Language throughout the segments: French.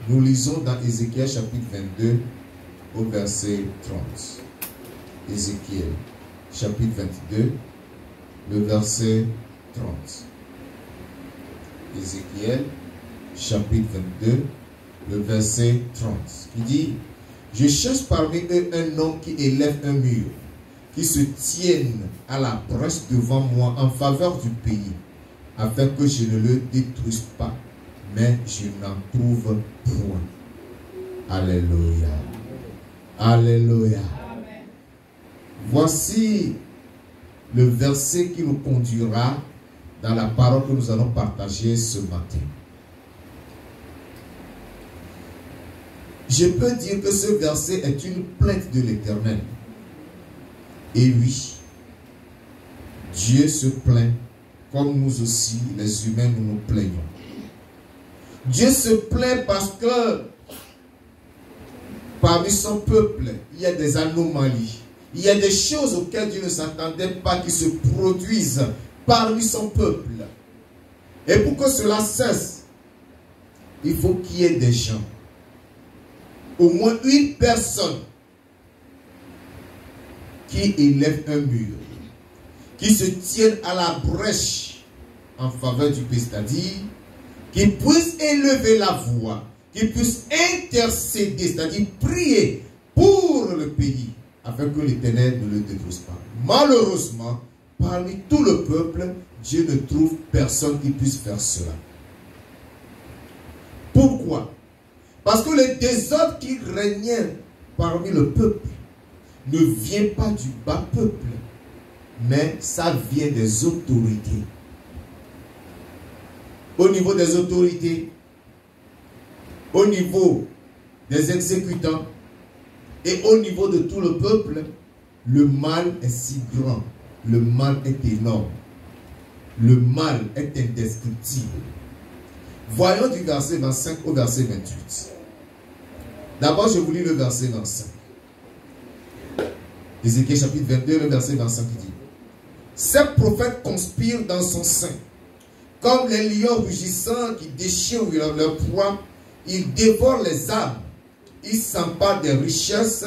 Nous lisons dans Ézéchiel chapitre 22 au verset 30. Ézéchiel chapitre 22, le verset 30. Ézéchiel chapitre 22, le verset 30. Il dit, je cherche parmi eux un homme qui élève un mur, qui se tienne à la brèche devant moi en faveur du pays, afin que je ne le détruise pas, mais je n'en trouve point. Alléluia. Alléluia. Voici le verset qui nous conduira dans la parole que nous allons partager ce matin. Je peux dire que ce verset est une plainte de l'Éternel. Et oui, Dieu se plaint comme nous aussi, les humains, nous nous plaignons. Dieu se plaint parce que parmi son peuple, il y a des anomalies. Il y a des choses auxquelles Dieu ne s'attendait pas qui se produisent parmi son peuple. Et pour que cela cesse, il faut qu'il y ait des gens, au moins une personne, qui élève un mur, qui se tienne à la brèche en faveur du pays, c'est-à-dire qui puisse élever la voix, qui puisse intercéder, c'est-à-dire prier pour le pays, afin que l'Éternel ne le détruise pas. Malheureusement, parmi tout le peuple, Dieu ne trouve personne qui puisse faire cela. Pourquoi? Parce que le désordre qui régnait parmi le peuple ne vient pas du bas peuple, mais ça vient des autorités. Au niveau des autorités, au niveau des exécutants et au niveau de tout le peuple, le mal est si grand, le mal est énorme, le mal est indescriptible. Voyons du verset 25 au verset 28. D'abord, je vous lis le verset 25. Ézéchiel chapitre 22, le verset 25 qui dit: ces prophètes conspirent dans son sein, comme les lions rugissants qui déchirent leur proie, ils dévorent les âmes, ils s'emparent des richesses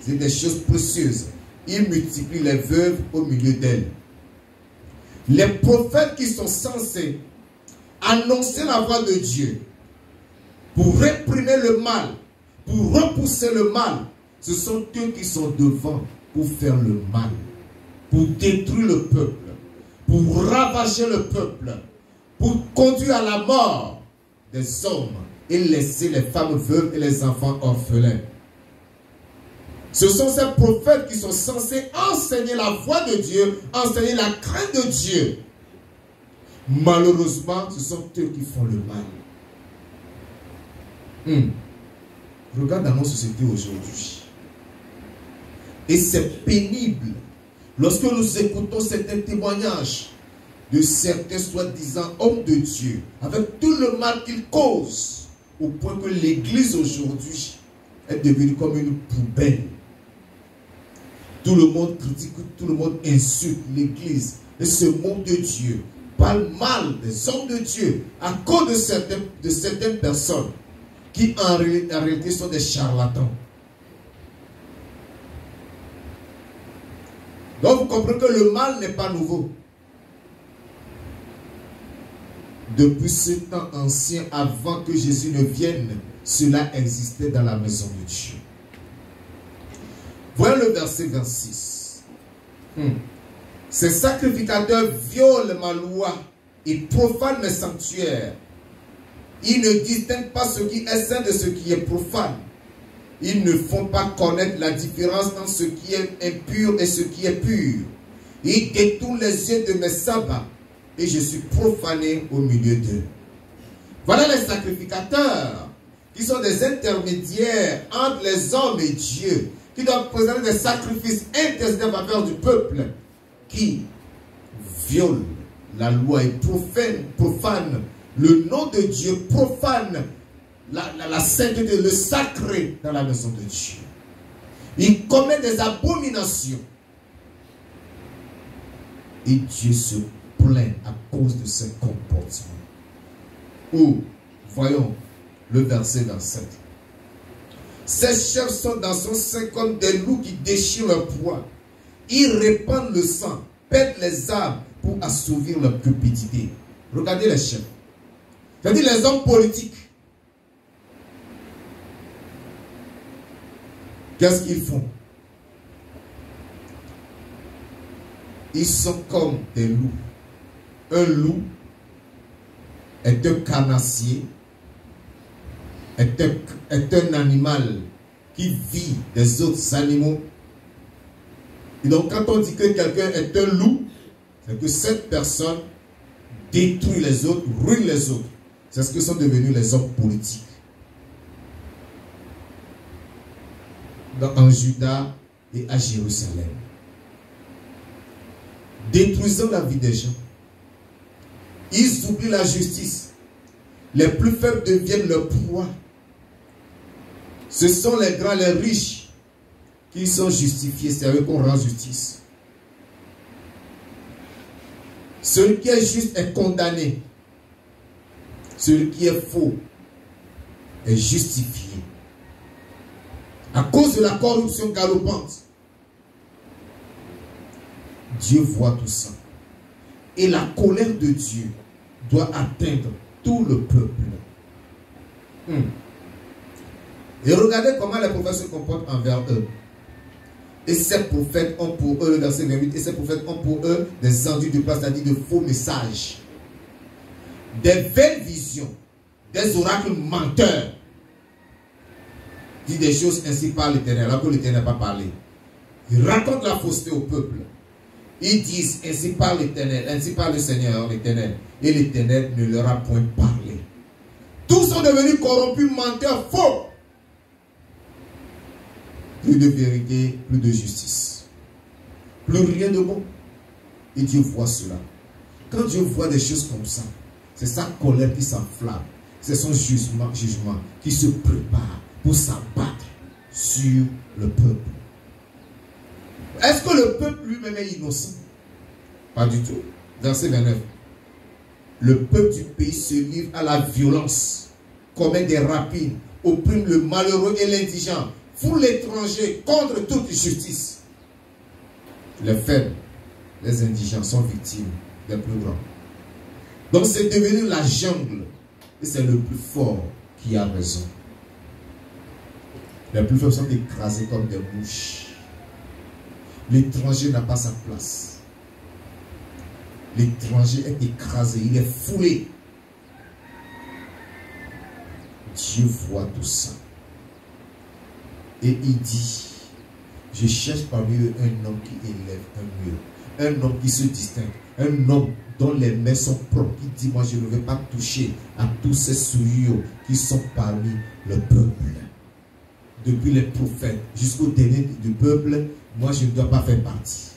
et des choses précieuses, ils multiplient les veuves au milieu d'elles. Les prophètes qui sont censés annoncer la voix de Dieu pour réprimer le mal, pour repousser le mal, ce sont eux qui sont devant pour faire le mal, pour détruire le peuple, pour ravager le peuple, pour conduire à la mort des hommes et laisser les femmes veuves et les enfants orphelins. Ce sont ces prophètes qui sont censés enseigner la voix de Dieu, enseigner la crainte de Dieu. Malheureusement, ce sont eux qui font le mal. Regarde dans nos sociétés aujourd'hui. Et c'est pénible lorsque nous écoutons certains témoignages de certains soi-disant hommes de Dieu, avec tout le mal qu'ils causent, au point que l'église aujourd'hui est devenue comme une poubelle. Tout le monde critique, tout le monde insulte l'église et se moque de Dieu, parle mal des hommes de Dieu à cause de certaines personnes qui en réalité sont des charlatans. Donc vous comprenez que le mal n'est pas nouveau. Depuis ce temps ancien, avant que Jésus ne vienne, cela existait dans la maison de Dieu. Voyons le verset 26. Ces sacrificateurs violent ma loi et profanent mes sanctuaires. Ils ne distinguent pas ce qui est saint de ce qui est profane. Ils ne font pas connaître la différence entre ce qui est impur et ce qui est pur. Ils détournent les yeux de mes sabbats et je suis profané au milieu d'eux. Voilà les sacrificateurs qui sont des intermédiaires entre les hommes et Dieu, qui doivent présenter des sacrifices intercédés en faveur du peuple, qui violent la loi et profanent le nom de Dieu, profanent la sainteté, le sacré dans la maison de Dieu. Ils commettent des abominations. Et Dieu se plaint à cause de ces comportements. Ou, voyons, le verset 27. Ces chefs sont dans son sein comme des loups qui déchirent leur proie. Ils répandent le sang, pètent les arbres pour assouvir leur cupidité. Regardez les chefs. C'est-à-dire les hommes politiques. Qu'est-ce qu'ils font? Ils sont comme des loups. Un loup est un carnassier, est un animal qui vit des autres animaux. Et donc quand on dit que quelqu'un est un loup, c'est que cette personne détruit les autres, ruine les autres. C'est ce que sont devenus les hommes politiques. En Juda et à Jérusalem. Détruisant la vie des gens. Ils oublient la justice. Les plus faibles deviennent leur proie. Ce sont les grands, les riches qui sont justifiés. C'est à eux qu'on rend justice. Celui qui est juste est condamné. Celui qui est faux est justifié. À cause de la corruption galopante, Dieu voit tout ça. Et la colère de Dieu doit atteindre tout le peuple. Et regardez comment les prophètes se comportent envers eux. Et ces prophètes ont pour eux, le verset 28, et ces prophètes ont pour eux des enduits de place, c'est-à-dire de faux messages, des vaines visions, des oracles menteurs. Dit des choses ainsi par l'Éternel, alors que l'Éternel n'a pas parlé. Ils racontent la fausseté au peuple. Ils disent ainsi par l'Éternel, ainsi par le Seigneur l'Éternel. Et l'Éternel ne leur a point parlé. Tous sont devenus corrompus, menteurs, faux. Plus de vérité, plus de justice. Plus rien de bon. Et Dieu voit cela. Quand Dieu voit des choses comme ça, c'est sa colère qui s'enflamme. C'est son jugement qui se prépare pour s'abattre sur le peuple. Est-ce que le peuple lui-même est innocent? Pas du tout. Verset 29. Le peuple du pays se livre à la violence, commet des rapines, opprime le malheureux et l'indigent, fout l'étranger contre toute justice. Les faibles, les indigents sont victimes des plus grands. Donc c'est devenu la jungle et c'est le plus fort qui a raison. Les plus faibles sont écrasés comme des mouches. L'étranger n'a pas sa place. L'étranger est écrasé, il est foulé. Dieu voit tout ça. Et il dit, je cherche parmi eux un homme qui élève un mur. Un homme qui se distingue. Un homme dont les mains sont propres. Qui dit, moi je ne vais pas toucher à tous ces souillures qui sont parmi le peuple. Depuis les prophètes jusqu'au dernier du peuple, moi je ne dois pas faire partie.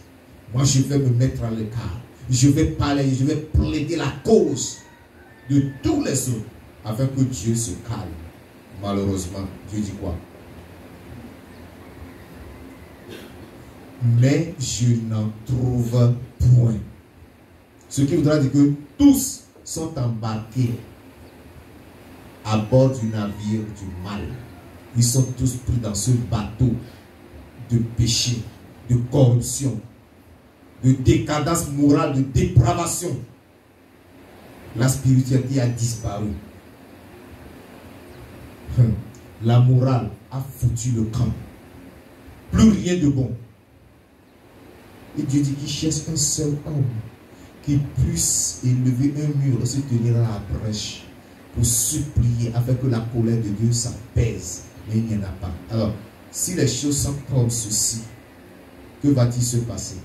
Moi je vais me mettre à l'écart. Je vais parler, je vais plaider la cause de tous les autres afin que Dieu se calme. Malheureusement, Dieu dit quoi? Mais je n'en trouve point. Ce qui voudra dire que tous sont embarqués à bord du navire du mal. Ils sont tous pris dans ce bateau de péché, de corruption, de décadence morale, de dépravation. La spiritualité a disparu. La morale a foutu le camp. Plus rien de bon. Et Dieu dit qu'il cherche un seul homme qui puisse élever un mur et se tenir à la brèche pour supplier afin que la colère de Dieu s'apaise. Mais il n'y en a pas. Alors, si les choses sont comme ceci, que va-t-il se passer?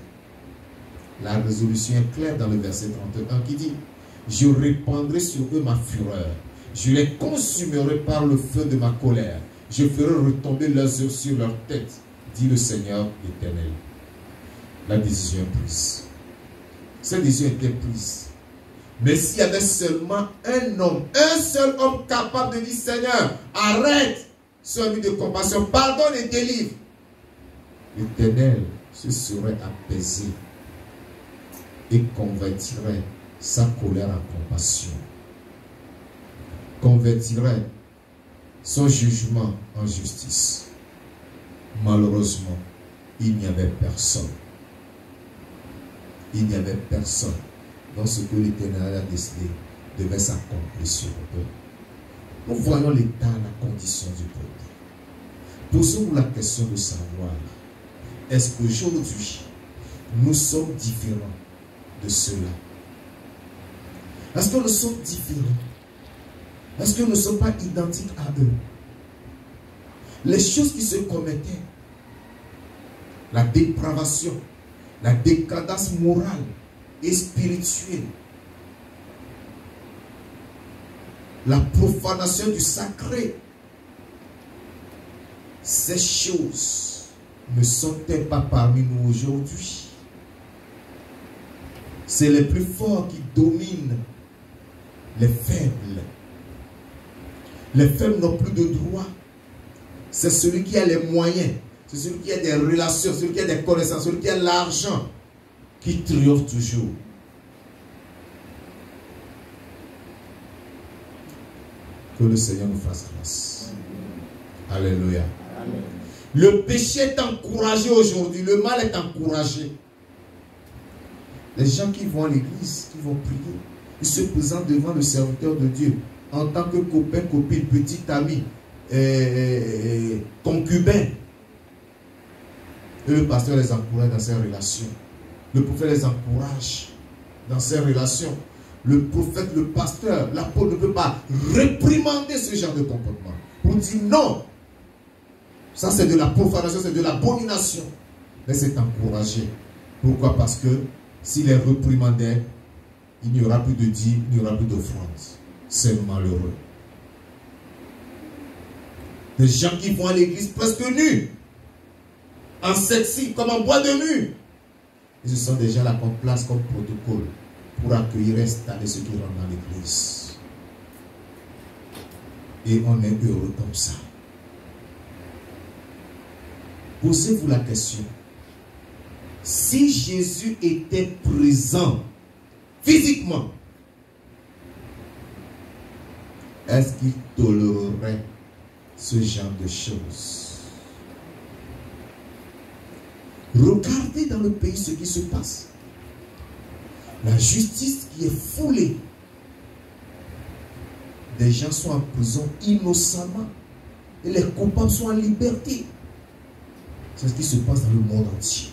La résolution est claire dans le verset 31 qui dit, je répandrai sur eux ma fureur, je les consumerai par le feu de ma colère, je ferai retomber leurs œuvres sur leur tête, dit le Seigneur l'Éternel. La décision est prise. Cette décision était prise. Mais s'il y avait seulement un homme, un seul homme capable de dire, Seigneur, arrête, celui de compassion, pardonne et délivre, l'Éternel se serait apaisé et convertirait sa colère en compassion. Convertirait son jugement en justice. Malheureusement, il n'y avait personne. Il n'y avait personne dans ce que l'Éternel a décidé devait s'accomplir sur eux. Nous voyons l'état, la condition du peuple. Posons-nous la question de savoir, est-ce qu'aujourd'hui, nous sommes différents de cela? Est-ce que nous sommes différents? Est-ce que nous ne sommes pas identiques à eux? Les choses qui se commettaient, la dépravation, la décadence morale et spirituelle, la profanation du sacré, ces choses ne sont-elles pas parmi nous aujourd'hui? C'est les plus forts qui dominent les faibles. Les faibles n'ont plus de droit. C'est celui qui a les moyens, c'est celui qui a des relations, celui qui a des connaissances, celui qui a l'argent qui triomphe toujours. Que le Seigneur nous fasse grâce. Alléluia. Amen. Le péché est encouragé aujourd'hui, le mal est encouragé. Les gens qui vont à l'église, qui vont prier, ils se présentent devant le serviteur de Dieu en tant que copain, copine, petit ami, concubin. Et le pasteur les encourage dans ses relations. Le prophète les encourage dans ses relations. Le prophète, le pasteur, l'apôtre ne peut pas réprimander ce genre de comportement. Pour dire non. Ça c'est de la profanation, c'est de l'abomination. Mais c'est encouragé. Pourquoi? Parce que s'il est réprimandé, il n'y aura plus de dîmes, il n'y aura plus d'offrandes. C'est malheureux. Des gens qui vont à l'église presque nus, en sexy, comme en bois de nuit. Et ce sont des gens là qu'on place comme protocole pour accueillir et installer ceux qui rentrent dans l'église. Et on est heureux comme ça. Posez-vous la question. Si Jésus était présent physiquement, est-ce qu'il tolérerait ce genre de choses? Regardez dans le pays ce qui se passe. La justice qui est foulée. Des gens sont en prison innocemment et les coupables sont en liberté. C'est ce qui se passe dans le monde entier.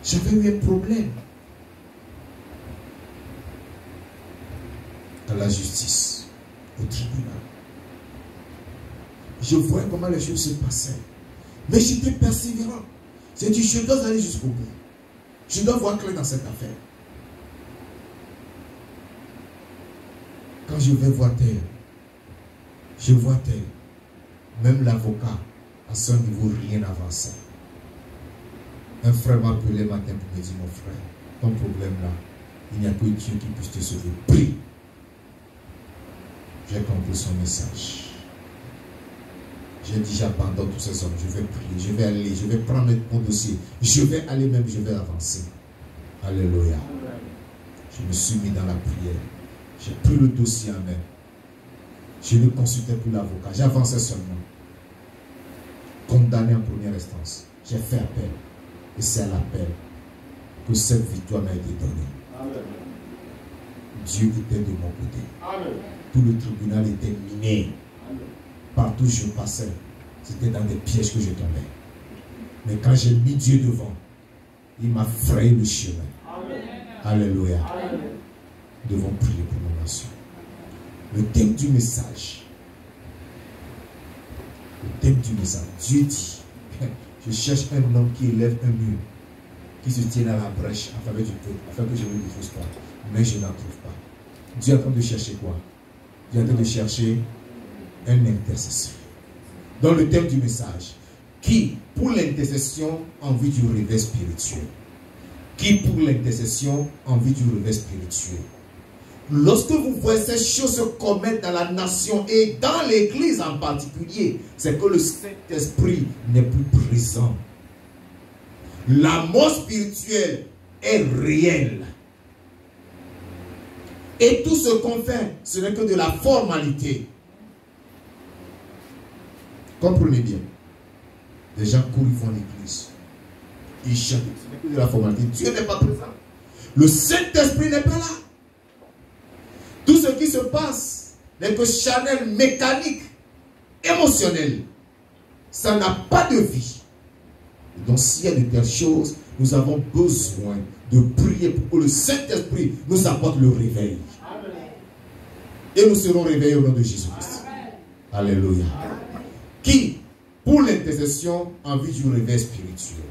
J'avais eu un problème dans la justice, au tribunal. Je voyais comment les choses se passaient. Mais j'étais persévérant. J'ai dit, je dois aller jusqu'au bout. Je dois voir clair dans cette affaire. Quand je vais voir tel, je vois tel. Même l'avocat, à son niveau, rien avancé. Un frère m'a appelé le matin pour me dire, mon frère, ton problème là, il n'y a que Dieu qui puisse te sauver. Prie. J'ai compris son message. J'ai dit, j'abandonne tous ces hommes, je vais prier, je vais aller, je vais prendre mon dossier, je vais aller même, je vais avancer. Alléluia. Je me suis mis dans la prière. J'ai pris le dossier en main. Je ne consultais plus l'avocat, j'avançais seulement. Condamné en première instance. J'ai fait appel. Et c'est à l'appel que cette victoire m'a été donnée. Amen. Dieu était de mon côté. Amen. Tout le tribunal était miné. Amen. Partout où je passais, c'était dans des pièges que je tombais. Mais quand j'ai mis Dieu devant, il m'a frayé le chemin. Amen. Alléluia. Amen. Nous devons prier pour nos nations. Le thème du message. Le thème du message. Dieu dit, je cherche un homme qui élève un mur, qui se tienne à la brèche en faveur du peuple, afin que je ne le détruise pas. Mais je n'en trouve pas. Dieu est en train de chercher quoi? Dieu est en train de chercher un intercesseur. Dans le thème du message, qui pour l'intercession en vue du réveil spirituel? Qui pour l'intercession en vue du réveil spirituel? Lorsque vous voyez ces choses se commettre dans la nation et dans l'église en particulier, c'est que le Saint-Esprit n'est plus présent. La mort spirituelle est réelle. Et tout ce qu'on fait, ce n'est que de la formalité. Comprenez bien. Les gens courent, ils vont à l'église. Ils chantent. Ce n'est que de la formalité. Dieu n'est pas présent. Le Saint-Esprit n'est pas là. Tout ce qui se passe n'est que charnel, mécanique, émotionnel. Ça n'a pas de vie. Donc s'il y a de telles choses, nous avons besoin de prier pour que le Saint-Esprit nous apporte le réveil. Amen. Et nous serons réveillés au nom de Jésus-Christ. Alléluia. Qui, pour l'intercession, a envie du réveil spirituel?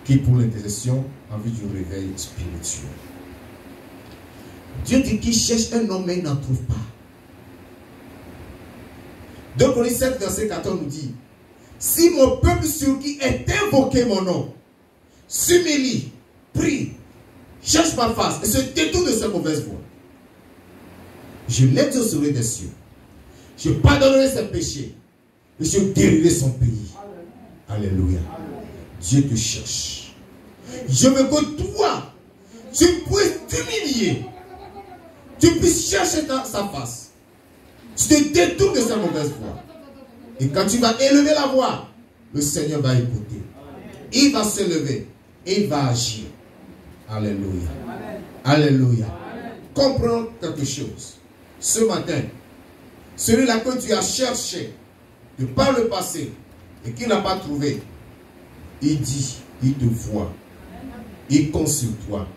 Qui, pour l'intercession, a envie du réveil spirituel? Dieu dit qu'il cherche un homme, mais il n'en trouve pas. 2 Corinthiens 7, verset 14 nous dit: si mon peuple sur qui est invoqué mon nom s'humilie, prie, cherche ma face et se détourne de sa mauvaise voie, je l'exaucerai des cieux, je pardonnerai ses péchés et je guérirai son pays. Alléluia. Dieu te cherche. Je veux que toi, tu puisses t'humilier, tu puisses chercher sa face, tu te détournes de sa mauvaise voie. Et quand tu vas élever la voix, le Seigneur va écouter. Il va se lever et il va agir. Alléluia. Alléluia. Comprends quelque chose. Ce matin, celui-là que tu as cherché de par le passé et qu'il n'a pas trouvé, il dit, il te voit, il compte sur toi.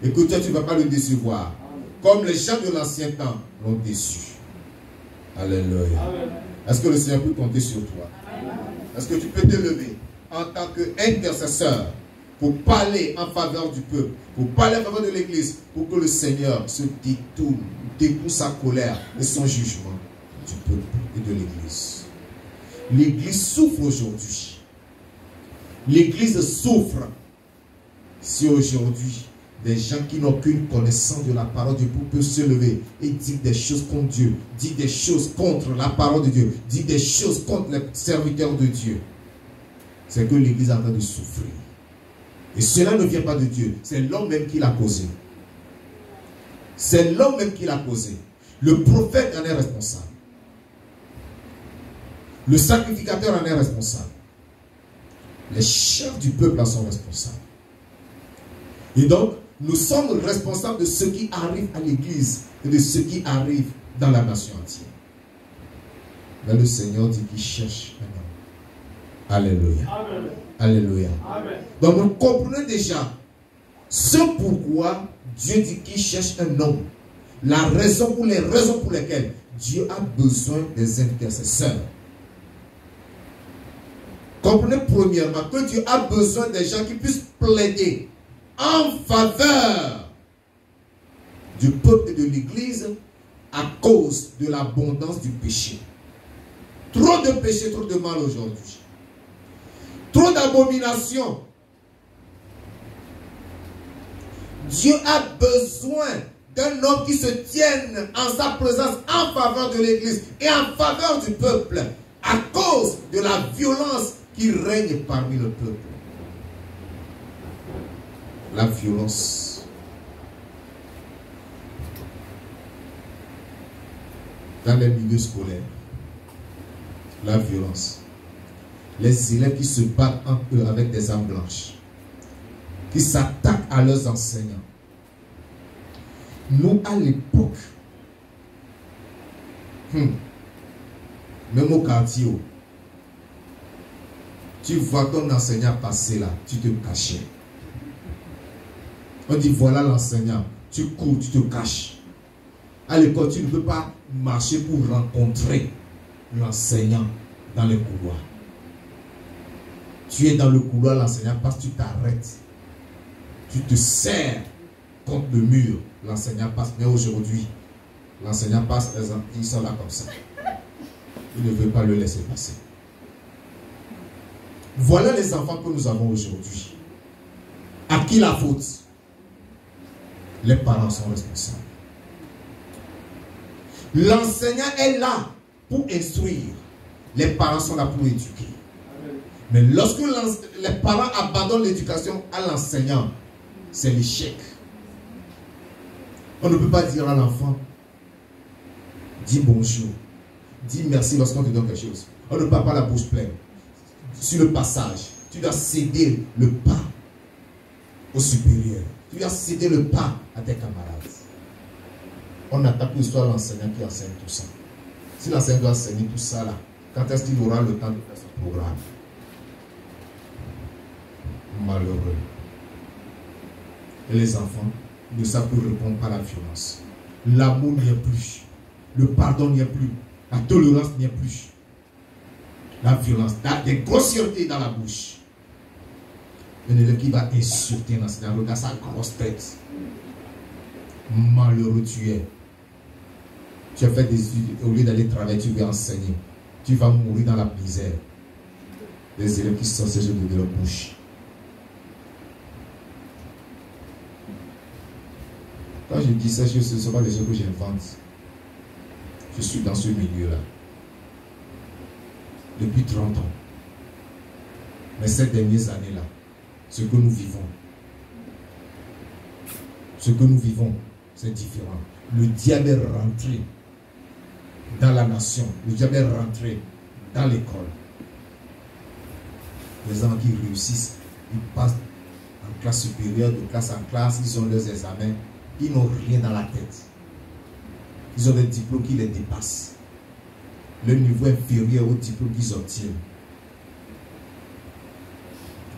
Et que toi, tu ne vas pas le décevoir. Comme les gens de l'ancien temps l'ont déçu. Alléluia. Est-ce que le Seigneur peut compter sur toi? Est-ce que tu peux te lever en tant qu'intercesseur pour parler en faveur du peuple, pour parler en faveur de l'Église, pour que le Seigneur se détourne sa colère et son jugement du peuple et de l'Église? L'Église souffre aujourd'hui. L'Église souffre si aujourd'hui des gens qui n'ont aucune connaissance de la parole de Dieu peuvent se lever et dire des choses contre Dieu, dire des choses contre la parole de Dieu, dire des choses contre les serviteurs de Dieu. C'est que l'Église est en train de souffrir. Et cela ne vient pas de Dieu, c'est l'homme même qui l'a causé. C'est l'homme même qui l'a causé. Le prophète en est responsable. Le sacrificateur en est responsable. Les chefs du peuple en sont responsables. Et donc, nous sommes responsables de ce qui arrive à l'Église et de ce qui arrive dans la nation entière. Mais le Seigneur dit qu'il cherche un homme. Alléluia. Amen. Alléluia. Amen. Donc, nous comprenons déjà ce pourquoi Dieu dit qu'il cherche un homme. La raison ou les raisons pour lesquelles Dieu a besoin des intercesseurs. Comprenez premièrement que Dieu a besoin des gens qui puissent plaider en faveur du peuple et de l'Église à cause de l'abondance du péché. Trop de péché, trop de mal aujourd'hui. Trop d'abominations. Dieu a besoin d'un homme qui se tienne en sa présence en faveur de l'Église et en faveur du peuple à cause de la violence qui règne parmi le peuple. La violence. Dans les milieux scolaires. La violence. Les élèves qui se battent entre eux avec des armes blanches. Qui s'attaquent à leurs enseignants. Nous, à l'époque, même au quartier, tu vois ton enseignant passer là, tu te cachais. On dit voilà l'enseignant, tu cours, tu te caches. À l'école, tu ne peux pas marcher pour rencontrer l'enseignant dans les couloirs. Tu es dans le couloir, l'enseignant passe, tu t'arrêtes. Tu te serres contre le mur, l'enseignant passe. Mais aujourd'hui, l'enseignant passe, ils sont là comme ça. Il ne veut pas le laisser passer. Voilà les enfants que nous avons aujourd'hui. À qui la faute? Les parents sont responsables. L'enseignant est là pour instruire. Les parents sont là pour éduquer. Mais lorsque les parents abandonnent l'éducation à l'enseignant, c'est l'échec. On ne peut pas dire à l'enfant, dis bonjour, dis merci lorsqu'on te donne quelque chose. On ne parle pas la bouche pleine. Sur le passage, tu dois céder le pas au supérieur. Tu dois céder le pas à tes camarades. On n'attend plus soit l'enseignant qui enseigne tout ça. Si l'enseignant doit enseigner tout ça là, quand est-ce qu'il aura le temps de faire son programme? Malheureux. Et les enfants ne savent plus répondre par la violence. L'amour n'y est plus. Le pardon n'y est plus. La tolérance n'y est plus. La violence, des grossièretés dans la bouche. Un élève qui va insulter l'enseignant, regarde sa grosse tête. Malheureux tu es. Tu as fait des études, au lieu d'aller travailler, tu veux enseigner. Tu vas mourir dans la misère. Les élèves qui sont ces jeux de leur bouche. Quand je dis ça, ce ne sont pas des choses que j'invente. Je suis dans ce milieu-là. Depuis 30 ans. Mais ces dernières années-là, ce que nous vivons, c'est différent. Le diable est rentré dans la nation. Le diable est rentré dans l'école. Les gens qui réussissent, ils passent en classe supérieure, de classe en classe, ils ont leurs examens, ils n'ont rien dans la tête. Ils ont des diplômes qui les dépassent. Le niveau inférieur au diplôme qu'ils obtiennent.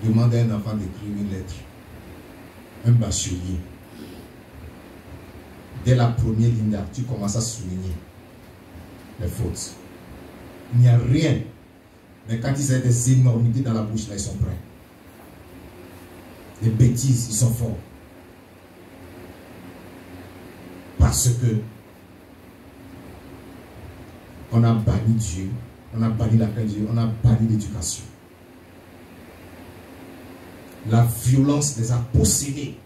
Demandez à un enfant d'écrire une lettre. Un bachelier. Dès la première ligne là, tu commences à souligner les fautes. Il n'y a rien. Mais quand ils ont des énormités dans la bouche, là, ils sont prêts. Les bêtises, ils sont forts. Parce que on a banni Dieu, on a banni la crainte de Dieu, on a banni l'éducation. La violence les a possédés.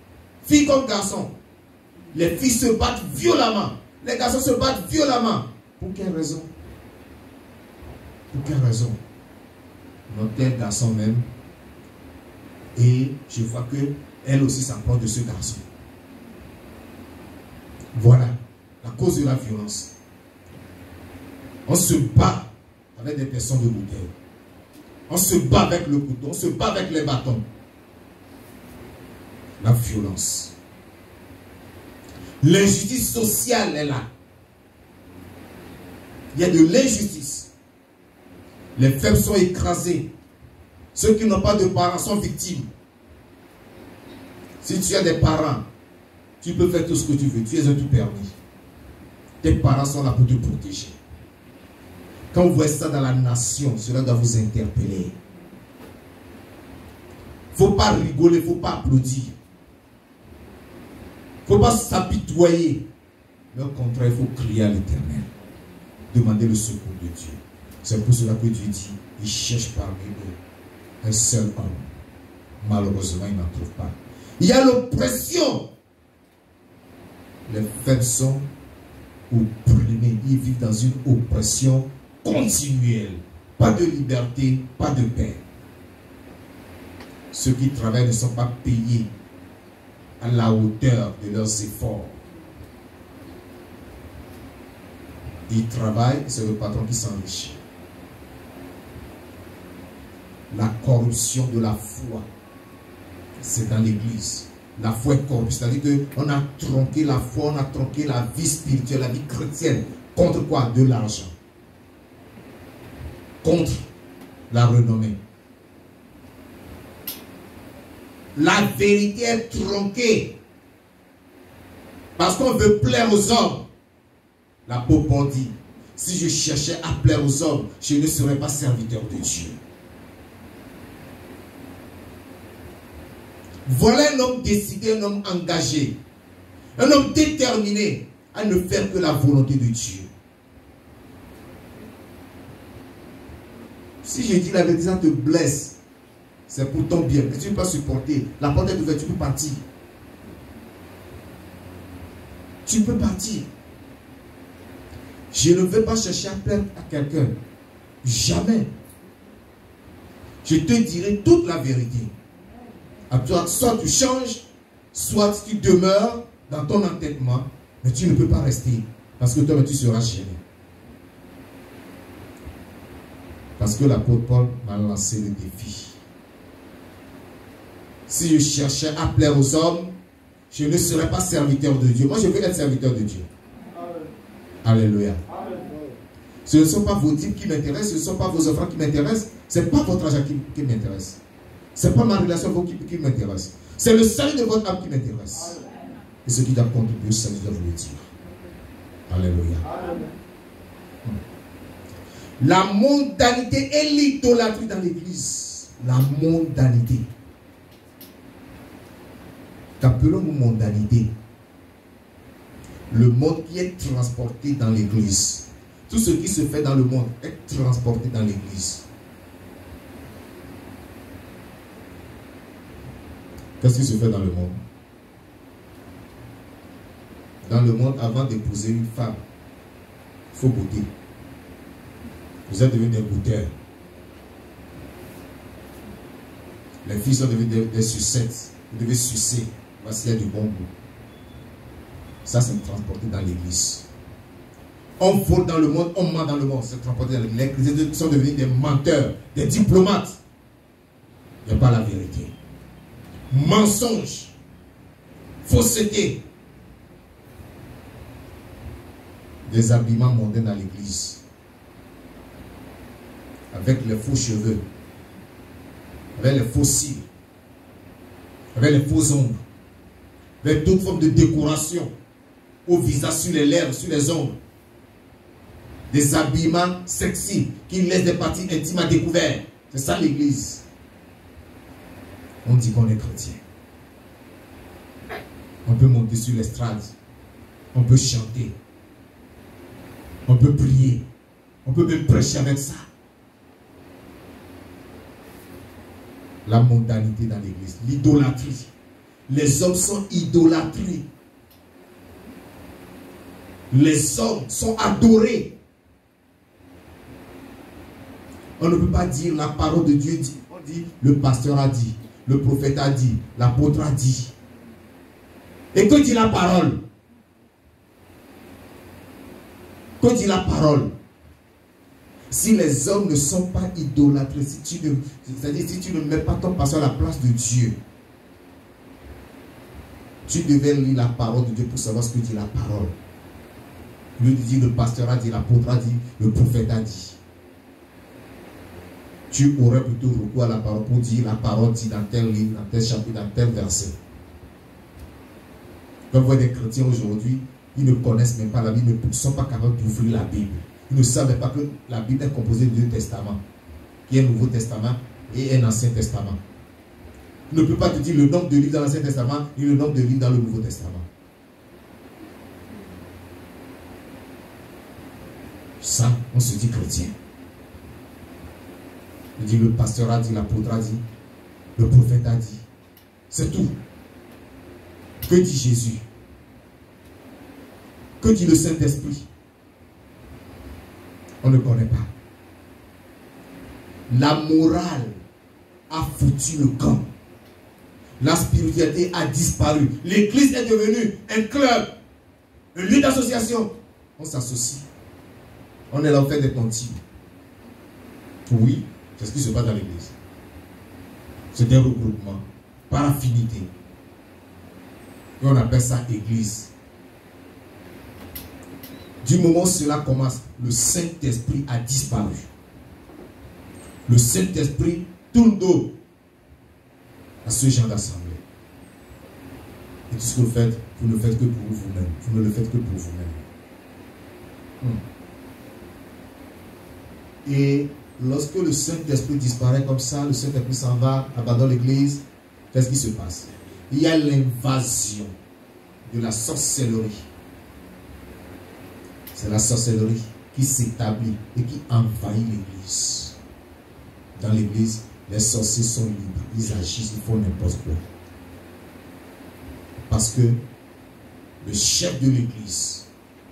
Filles comme garçons. Les filles se battent violemment. Les garçons se battent violemment. Pour quelle raison? Pour quelle raison? Notre garçon même. Et je vois qu'elle aussi s'approche de ce garçon. Voilà la cause de la violence. On se bat avec des personnes de bouteille. On se bat avec le couteau. On se bat avec les bâtons. La violence. L'injustice sociale est là. Il y a de l'injustice. Les faibles sont écrasés. Ceux qui n'ont pas de parents sont victimes. Si tu as des parents, tu peux faire tout ce que tu veux. Tu es un tout permis. Tes parents sont là pour te protéger. Quand vous voyez ça dans la nation, cela doit vous interpeller. Il ne faut pas rigoler, il ne faut pas applaudir. Il ne faut pas s'apitoyer. Mais au contraire, il faut crier à l'Éternel. Demander le secours de Dieu. C'est pour cela que Dieu dit, il cherche parmi eux un seul homme. Malheureusement, il n'en trouve pas. Il y a l'oppression. Les faibles sont opprimés. Ils vivent dans une oppression continuelle. Pas de liberté, pas de paix. Ceux qui travaillent ne sont pas payés à la hauteur de leurs efforts. Ils travaillent, c'est le patron qui s'enrichit. La corruption de la foi, c'est dans l'église. La foi est corrupte, c'est-à-dire qu'on a tronqué la foi, on a tronqué la vie spirituelle, la vie chrétienne. Contre quoi? De l'argent. Contre la renommée. La vérité est tronquée. Parce qu'on veut plaire aux hommes. L'apôtre Paul dit, si je cherchais à plaire aux hommes, je ne serais pas serviteur de Dieu. Voilà un homme décidé, un homme engagé, un homme déterminé à ne faire que la volonté de Dieu. Si je dis la vérité, ça te blesse, c'est pour ton bien. Mais tu ne peux pas supporter. La porte est ouverte, tu peux partir. Tu peux partir. Je ne vais pas chercher à plaire à quelqu'un. Jamais. Je te dirai toute la vérité. Soit tu changes, soit tu demeures dans ton entêtement Mais tu ne peux pas rester. Parce que toi, tu seras gêné. Parce que l'apôtre Paul m'a lancé le défi. Si je cherchais à plaire aux hommes, je ne serais pas serviteur de Dieu. Moi, je veux être serviteur de Dieu. Alléluia. Ce ne sont pas vos types qui m'intéressent, ce ne sont pas vos offrandes qui m'intéressent, ce n'est pas votre argent qui m'intéresse. Ce n'est pas ma relation avec vous qui m'intéresse. C'est le salut de votre âme qui m'intéresse. Et ce qui doit contribuer au salut, je dois vous le dire. Alléluia. La mondanité et l'idolâtrie dans l'église. La mondanité. Qu'appelons-nous mondanité? Le monde qui est transporté dans l'église. Tout ce qui se fait dans le monde est transporté dans l'église. Qu'est-ce qui se fait dans le monde? Dans le monde, avant d'épouser une femme, il faut goûter. Vous êtes devenus des goûteurs. Les filles sont devenues des sucettes. Vous devez sucer. Voici, il y a du bon goût. Ça, c'est transporté dans l'église. On vole dans le monde, on ment dans le monde. C'est transporté dans l'église. Les chrétiens sont devenus des menteurs, des diplomates. Il n'y a pas la vérité. Mensonge, fausseté, des habillements mondains dans l'église, avec les faux cheveux, avec les faux cils, avec les faux ongles, avec toute forme de décoration au visage, sur les lèvres, sur les ongles, des habillements sexy qui laissent des parties intimes à découvert. C'est ça l'église. On dit qu'on est chrétien. On peut monter sur l'estrade. On peut chanter. On peut prier. On peut même prêcher avec ça. La mondanité dans l'église. L'idolâtrie. Les hommes sont idolâtrés. Les hommes sont adorés. On ne peut pas dire la parole de Dieu dit. On dit le pasteur a dit. Le prophète a dit, l'apôtre a dit. Et que dit la parole? Que dit la parole? Si les hommes ne sont pas idolâtrés, c'est-à-dire si tu ne mets pas ton pasteur à la place de Dieu, tu devais lire la parole de Dieu pour savoir ce que dit la parole. Lui dit, le pasteur a dit, l'apôtre a dit, le prophète a dit. Tu aurais plutôt recours à la parole pour dire la parole dit dans tel livre, dans tel chapitre, dans tel verset. Quand vous voyez des chrétiens aujourd'hui, ils ne connaissent même pas la Bible, ils ne sont pas capables d'ouvrir la Bible. Ils ne savent pas que la Bible est composée de deux testaments, qui est un Nouveau Testament et un Ancien Testament. Il ne peut pas te dire le nombre de livres dans l'Ancien Testament et le nombre de livres dans le Nouveau Testament. Ça, on se dit chrétien. Il dit le pasteur a dit, l'apôtre a dit, le prophète a dit. C'est tout. Que dit Jésus? Que dit le Saint-Esprit? On ne connaît pas. La morale a foutu le camp. La spiritualité a disparu. L'église est devenue un club, un lieu d'association. On s'associe. On est là, on fait des tontines. Oui. C'est ce qui se passe dans l'église. C'est un regroupement par affinité. Et on appelle ça église. Du moment où cela commence, le Saint-Esprit a disparu. Le Saint-Esprit tourne dos à ce genre d'assemblée. Et tout ce que vous faites, vous ne le faites que pour vous-même. Vous ne le faites que pour vous-même. Et lorsque le Saint-Esprit disparaît comme ça, le Saint-Esprit s'en va, abandonne l'église, qu'est-ce qui se passe? Il y a l'invasion de la sorcellerie. C'est la sorcellerie qui s'établit et qui envahit l'église. Dans l'église, les sorciers sont libres, ils agissent, ils font n'importe quoi. Parce que le chef de l'église,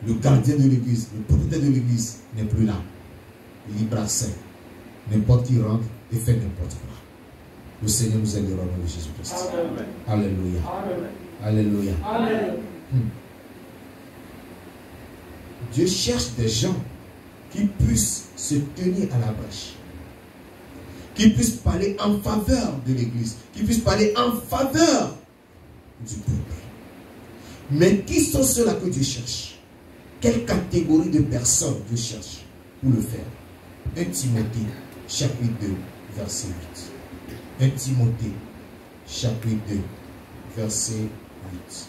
le gardien de l'église, le propriétaire de l'église n'est plus là. Libre accès. N'importe qui rentre et fait n'importe quoi. Le Seigneur nous aidera au nom de Jésus-Christ. Alléluia. Alléluia. Alléluia. Dieu cherche des gens qui puissent se tenir à la brèche, qui puissent parler en faveur de l'Église, qui puissent parler en faveur du peuple. Mais qui sont ceux-là que Dieu cherche? Quelle catégorie de personnes Dieu cherche pour le faire? 1 Timothée, chapitre 2, verset 8. 1 Timothée, chapitre 2, verset 8.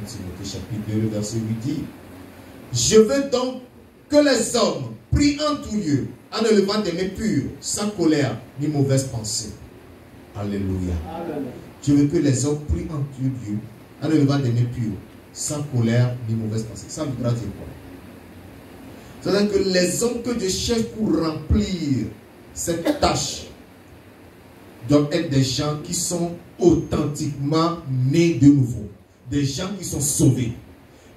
1 Timothée, chapitre 2, verset 8 dit: je veux donc que les hommes prient en tout lieu, en ne levant des mains pures, sans colère ni mauvaise pensée. Alléluia. Amen. Je veux que les hommes prient en tout lieu, en ne levant des mains pures, sans colère ni mauvaise pensée. Ça voudra dire quoi? C'est-à-dire que les hommes que Dieu cherche pour remplir cette tâche doivent être des gens qui sont authentiquement nés de nouveau. Des gens qui sont sauvés.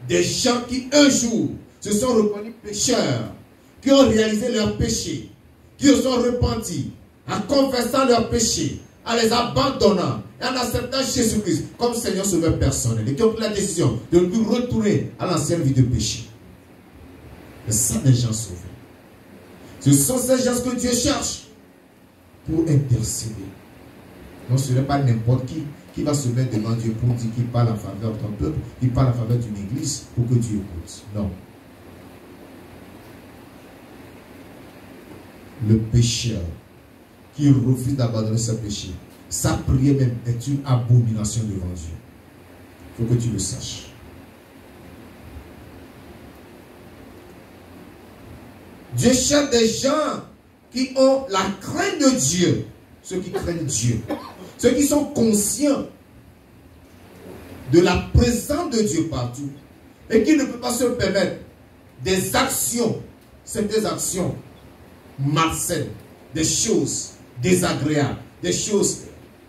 Des gens qui un jour se sont reconnus pécheurs, qui ont réalisé leurs péchés, qui se sont repentis en confessant leurs péchés, en les abandonnant et en acceptant Jésus-Christ comme Seigneur Sauveur personnel, et qui ont pris la décision de ne plus retourner à l'ancienne vie de péché. Mais ça, des gens sauvés. Ce sont ces gens que Dieu cherche pour intercéder. Non, ce n'est pas n'importe qui va se mettre devant Dieu pour dire qu'il parle en faveur d'un peuple, qu'il parle en faveur d'une église pour que Dieu écoute. Non. Le pécheur qui refuse d'abandonner ses péchés, sa prière même est une abomination devant Dieu. Il faut que tu le saches. Dieu cherche des gens qui ont la crainte de Dieu, ceux qui craignent Dieu, ceux qui sont conscients de la présence de Dieu partout et qui ne peuvent pas se permettre des actions, certaines actions malsaines, des choses désagréables, des choses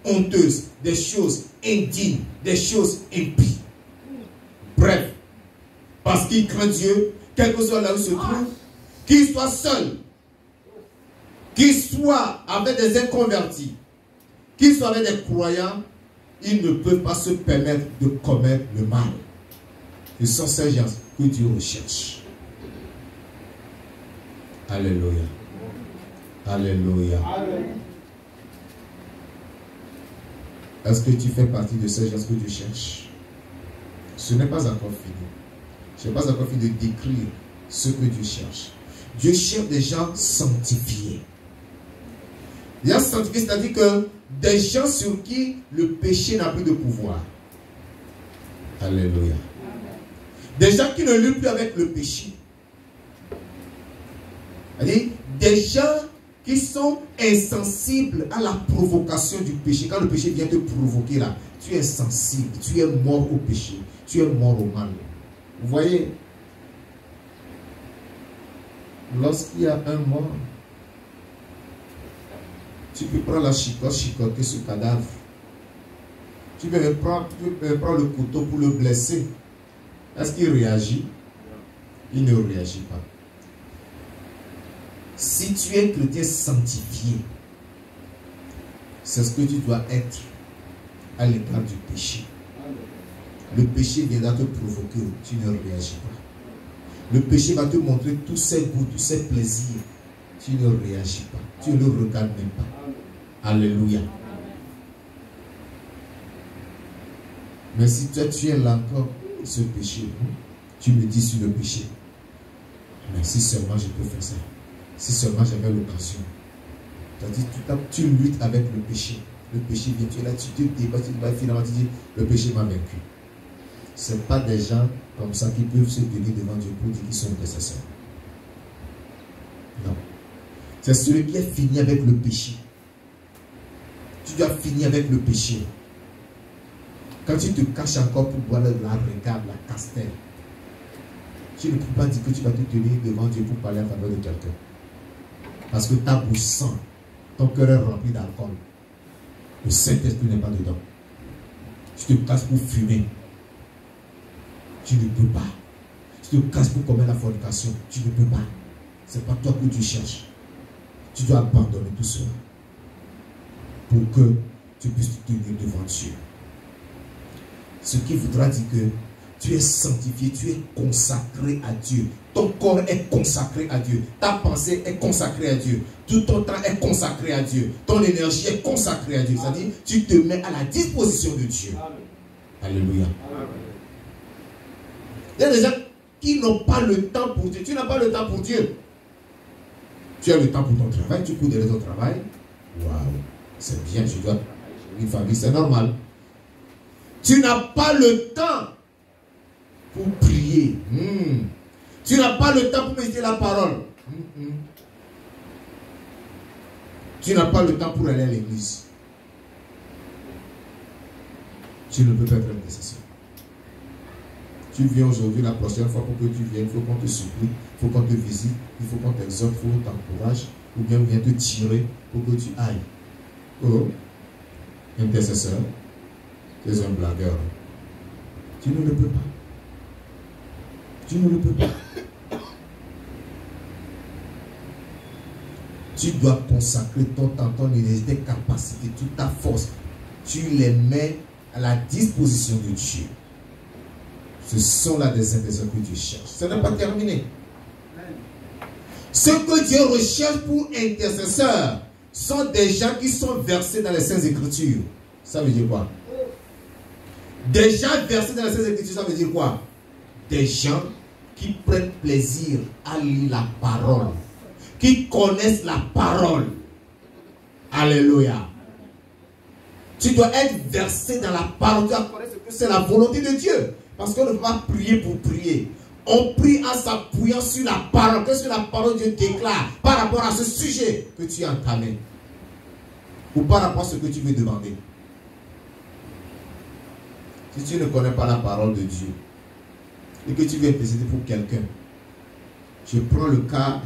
honteuses, des choses indignes, des choses impies. Bref, parce qu'il craint Dieu, quel que soit là où il se trouve, qu'il soit seul, qu'il soit avec des inconvertis, qu'il soit avec des croyants, ils ne peuvent pas se permettre de commettre le mal. Ce sont ces gens que Dieu recherche. Alléluia. Alléluia. Est-ce que tu fais partie de ces gens que Dieu cherche? Ce n'est pas encore fini. Je n'ai pas encore fini de décrire ce que Dieu cherche. Dieu cherche des gens sanctifiés. Des gens sanctifiés, c'est-à-dire que des gens sur qui le péché n'a plus de pouvoir. Alléluia. Des gens qui ne luttent plus avec le péché. C'est-à-dire des gens qui sont insensibles à la provocation du péché. Quand le péché vient te provoquer là, tu es insensible, tu es mort au péché, tu es mort au mal. Vous voyez, lorsqu'il y a un mort, tu peux prendre la chicotte, chicoter ce cadavre. Tu peux prendre le couteau pour le blesser. Est-ce qu'il réagit? Il ne réagit pas. Si tu es chrétien sanctifié, c'est ce que tu dois être à l'égard du péché. Le péché viendra te provoquer, tu ne réagis pas. Le péché va te montrer tous ses goûts, tous ses plaisirs. Tu ne réagis pas. Tu ne le regardes même pas. Alléluia. Mais si toi tu es là encore, ce péché, tu me dis sur le péché. Mais si seulement je peux faire ça. Si seulement j'avais l'occasion. C'est-à-dire, tu luttes avec le péché. Le péché vient, tu es là, tu te débats, finalement tu dis, le péché m'a vaincu. Ce n'est pas des gens comme ça qui peuvent se tenir devant Dieu pour dire qu'ils sont intercesseurs. Non. C'est celui qui est fini avec le péché. Tu dois finir avec le péché. Quand tu te caches encore pour boire la regarde, la castelle, tu ne peux pas dire que tu vas te tenir devant Dieu pour parler en faveur de quelqu'un. Parce que ta bouche sent, ton cœur est rempli d'alcool. Le Saint-Esprit n'est pas dedans. Tu te casses pour fumer. Tu ne peux pas. Tu te casses pour commettre la fornication. Tu ne peux pas. Ce n'est pas toi que tu cherches. Tu dois abandonner tout cela. Pour que tu puisses te tenir devant Dieu. Ce qui voudra dire que tu es sanctifié, tu es consacré à Dieu. Ton corps est consacré à Dieu. Ta pensée est consacrée à Dieu. Tout ton temps est consacré à Dieu. Ton énergie est consacrée à Dieu. C'est-à-dire, tu te mets à la disposition de Dieu. Alléluia. Il y a des gens qui n'ont pas le temps pour Dieu. Tu n'as pas le temps pour Dieu. Tu as le temps pour ton travail. Tu cours derrière ton travail. Waouh, c'est bien. Je dois une famille, c'est normal. Tu n'as pas le temps pour prier. Tu n'as pas le temps pour méditer la parole. Tu n'as pas le temps pour aller à l'église. Tu ne peux pas être intercesseur. Tu viens aujourd'hui, la prochaine fois pour que tu viennes, il faut qu'on te supplie, il faut qu'on te visite, il faut qu'on t'exhorte, il faut qu'on t'encourage, ou bien on vient te tirer pour que tu ailles. Oh, intercesseur, tu es un blagueur. Tu ne le peux pas. Tu ne le peux pas. Tu dois consacrer ton temps, ton énergie, tes capacités, toute ta force. Tu les mets à la disposition de Dieu. Ce sont là des intercesseurs que Dieu cherche. Ce n'est pas terminé. Ce que Dieu recherche pour intercesseurs sont des gens qui sont versés dans les Saintes Écritures. Ça veut dire quoi? Des gens versés dans les Saintes Écritures, ça veut dire quoi? Des gens qui prennent plaisir à lire la parole, qui connaissent la parole. Alléluia. Tu dois être versé dans la parole. Tu dois connaître que c'est la volonté de Dieu. Parce qu'on ne peut pas prier pour prier. On prie en s'appuyant sur la parole. Qu'est-ce que la parole de Dieu déclare par rapport à ce sujet que tu as entamé? Ou par rapport à ce que tu veux demander. Si tu ne connais pas la parole de Dieu et que tu veux intercéder pour quelqu'un, je prends le cas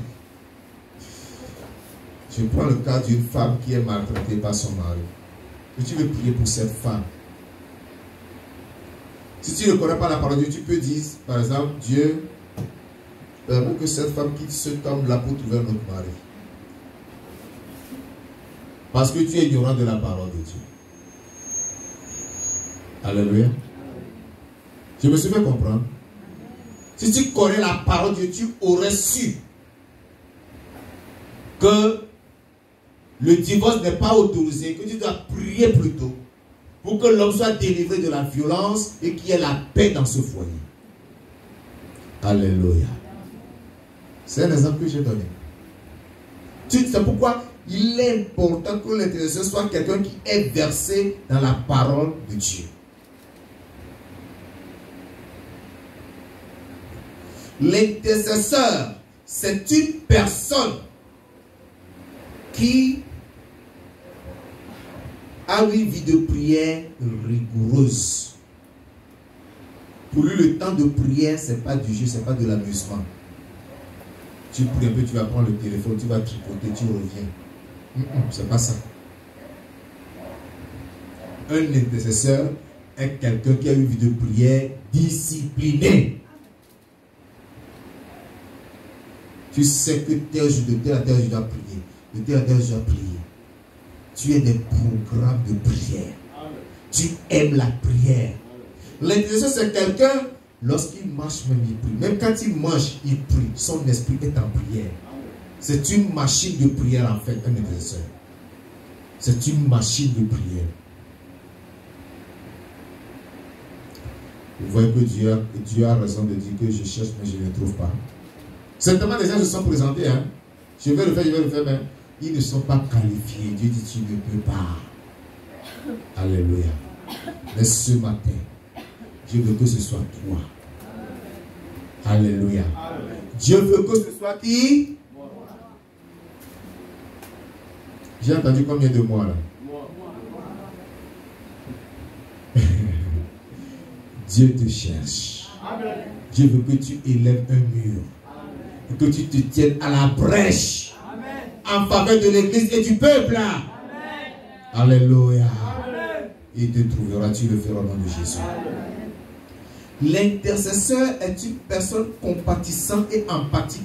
d'une femme qui est maltraitée par son mari. Et tu veux prier pour cette femme. Si tu ne connais pas la parole de Dieu, tu peux dire, par exemple, Dieu, permets que cette femme quitte cet homme-là pour trouver un autre mari. Parce que tu es ignorant de la parole de Dieu. Alléluia. Je me suis fait comprendre. Si tu connais la parole de Dieu, tu aurais su que le divorce n'est pas autorisé, que tu dois prier plutôt pour que l'homme soit délivré de la violence et qu'il y ait la paix dans ce foyer. Alléluia. C'est un exemple que j'ai donné. C'est pourquoi il est important que l'intercesseur soit quelqu'un qui est versé dans la parole de Dieu. L'intercesseur, c'est une personne qui a une vie de prière rigoureuse. Pour lui, le temps de prière, ce n'est pas du jeu, ce n'est pas de l'amusement. Tu pries un peu, tu vas prendre le téléphone, tu vas tricoter, tu reviens. C'est pas ça. Un intercesseur est quelqu'un qui a une vie de prière disciplinée. Tu sais que tel jour de tel à tel je dois prier. De tel à tel je dois prier. Tu as des programmes de prière. Tu aimes la prière. L'intercesseur, c'est quelqu'un, lorsqu'il marche même, il prie. Même quand il mange, il prie. Son esprit est en prière. C'est une machine de prière en fait, un intercesseur. C'est une machine de prière. Vous voyez que Dieu a raison de dire que je cherche mais je ne trouve pas. Certainement des gens se sont présentés. Hein? Je vais le faire, mais ils ne sont pas qualifiés. Dieu dit tu ne peux pas. Alléluia. Mais ce matin, Dieu veut que ce soit toi. Alléluia. Dieu veut que ce soit qui? J'ai entendu combien de mois là? Dieu te cherche. Dieu veut que tu élèves un mur. Et que tu te tiennes à la brèche. En faveur de l'église et du peuple. Alléluia. Il te trouvera, tu le feras au nom de Jésus. L'intercesseur est une personne compatissante et empathique.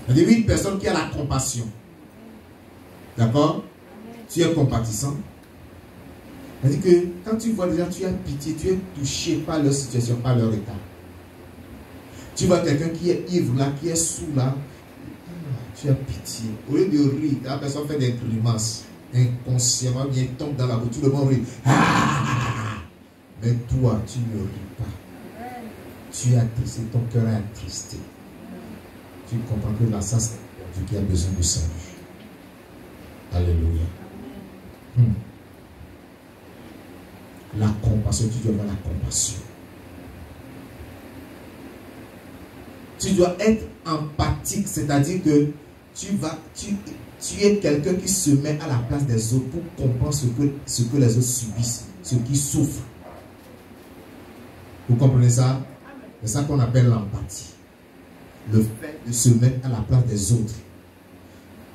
C'est-à-dire une personne qui a la compassion. D'accord? Tu es compatissant. C'est-à-dire que quand tu vois des gens, tu as pitié, tu es touché par leur situation, par leur état. Tu vois quelqu'un qui est ivre là, qui est sous là, tu as pitié. Au lieu de rire, la personne fait des grimaces. Inconsciemment, bien tombe dans la bouche, tout le monde rit. Ah! Mais toi, tu ne ris pas. Tu es attristé, ton cœur est attristé. Tu comprends que là, ça c'est Dieu qui a besoin de salut. Alléluia. La compassion, tu dois avoir la compassion. Tu dois être empathique, c'est-à-dire que tu es quelqu'un qui se met à la place des autres pour comprendre ce que les autres subissent, ce qu'ils souffrent. Vous comprenez ça? C'est ça qu'on appelle l'empathie. Le fait de se mettre à la place des autres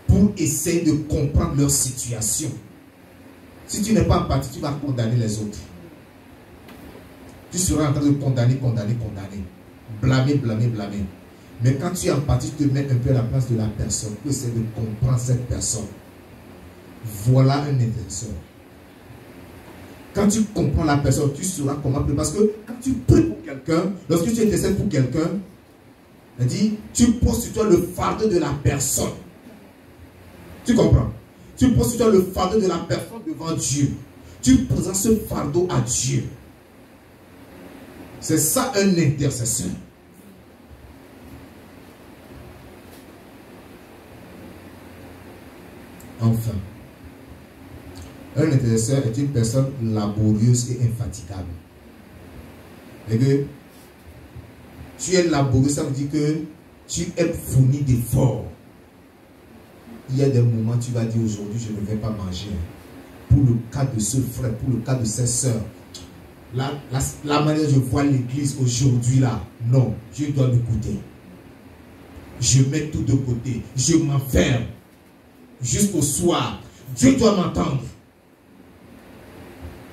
pour essayer de comprendre leur situation. Si tu n'es pas empathique, tu vas condamner les autres. Tu seras en train de condamner. Blâmer. Mais quand tu es empathique, tu te mets un peu à la place de la personne pour essayer de comprendre cette personne. Voilà un intercesseur. Quand tu comprends la personne, tu sauras comment prier. Parce que quand tu pries pour quelqu'un, lorsque tu intercèdes pour quelqu'un, tu poses sur toi le fardeau de la personne. Tu comprends? Tu poses sur toi le fardeau de la personne devant Dieu. Tu présentes ce fardeau à Dieu. C'est ça un intercesseur. Enfin, un intercesseur est une personne laborieuse et infatigable. Et que tu es laborieux, ça veut dire que tu es fourni d'efforts. Il y a des moments, tu vas dire aujourd'hui, je ne vais pas manger. Pour le cas de ce frère, pour le cas de ces sœurs, la manière dont je vois l'église aujourd'hui là, non, Dieu doit m'écouter. Je mets tout de côté, je m'enferme jusqu'au soir. Dieu doit m'entendre.